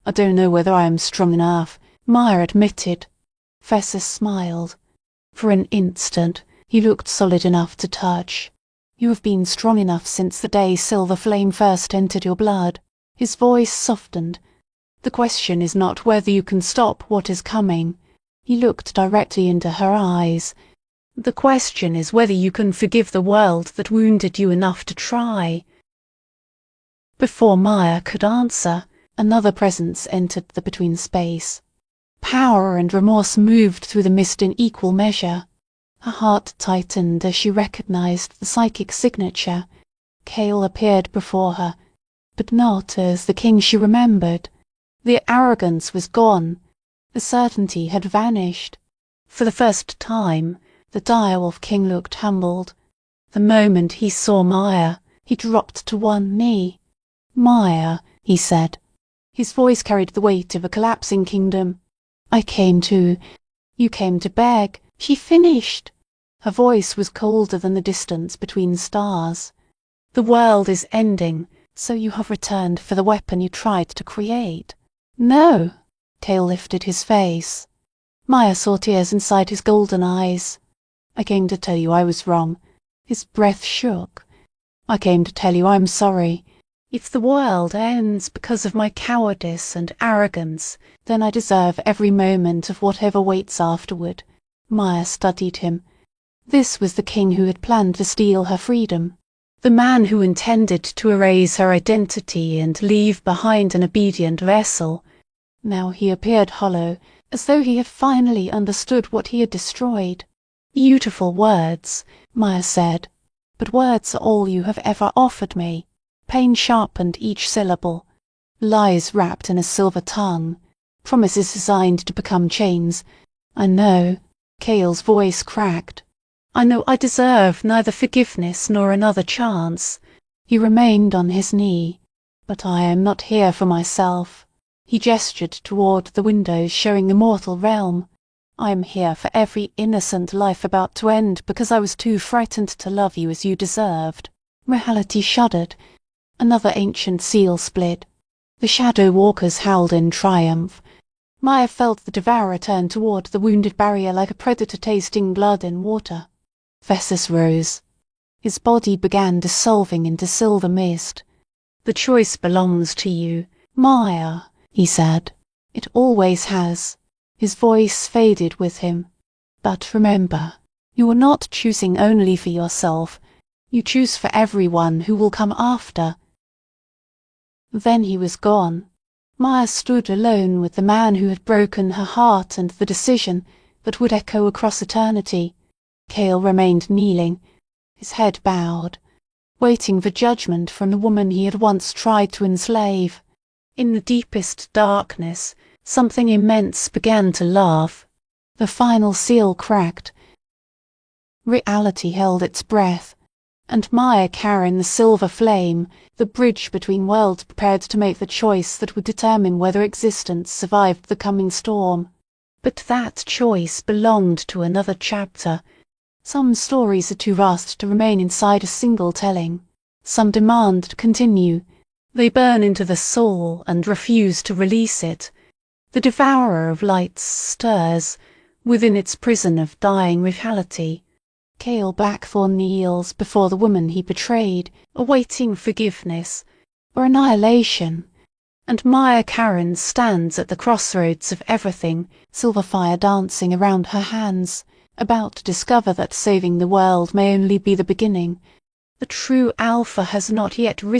I don't know whether I am strong enough, Maya admitted. Fessus smiled. For an instant, he looked solid enough to touch. You have been strong enough since the day silver flame first entered your blood. His voice softened. The question is not whether you can stop what is coming. He looked directly into her eyes. The question is whether you can forgive the world that wounded you enough to try. Before Maya could answer, another presence entered the between space. Power and remorse moved through the mist in equal measure. Her heart tightened as she recognized the psychic signature. Cale appeared before her, but not as the king she remembered. The arrogance was gone. The certainty had vanished. For the first time, the direwolf king looked humbled. The moment he saw Maya, he dropped to one knee. Maya, he said. His voice carried the weight of a collapsing kingdom. You came to beg. She finished. Her voice was colder than the distance between stars. The world is ending, so you have returned for the weapon you tried to create. No. Cale lifted his face. Maya saw tears inside his golden eyes. I came to tell you I was wrong. His breath shook. I came to tell you I'm sorry. If the world ends because of my cowardice and arrogance, then I deserve every moment of whatever waits afterward. Maya studied him. This was the king who had planned to steal her freedom. The man who intended to erase her identity and leave behind an obedient vessel. Now he appeared hollow, as though he had finally understood what he had destroyed. Beautiful words, Maya said, but words are all you have ever offered me. Pain sharpened each syllable. Lies wrapped in a silver tongue. Promises designed to become chains. I know. Cale's voice cracked. I know I deserve neither forgiveness nor another chance. He remained on his knee. But I am not here for myself. He gestured toward the windows showing the mortal realm. I am here for every innocent life about to end because I was too frightened to love you as you deserved. Reality shuddered. Another ancient seal split. The shadow walkers howled in triumph. Maya felt the devourer turn toward the wounded barrier like a predator tasting blood in water. Fessus rose. His body began dissolving into silver mist. The choice belongs to you, Maya, he said. It always has. His voice faded with him. But remember, you are not choosing only for yourself. You choose for everyone who will come after. Then he was gone. Maya stood alone with the man who had broken her heart and the decision that would echo across eternity. Cale remained kneeling, his head bowed, waiting for judgment from the woman he had once tried to enslave. In the deepest darkness, something immense began to laugh. The final seal cracked. Reality held its breath, and Maya carrying the silver flame, the bridge between worlds, prepared to make the choice that would determine whether existence survived the coming storm. But that choice belonged to another chapter. Some stories are too vast to remain inside a single telling. Some demand to continue. They burn into the soul and refuse to release it. The devourer of lights stirs, within its prison of dying reality. Cale Blackthorne kneels before the woman he betrayed, awaiting forgiveness or annihilation, and Maya Karen stands at the crossroads of everything, silver fire dancing around her hands, about to discover that saving the world may only be the beginning. The true Alpha has not yet risen.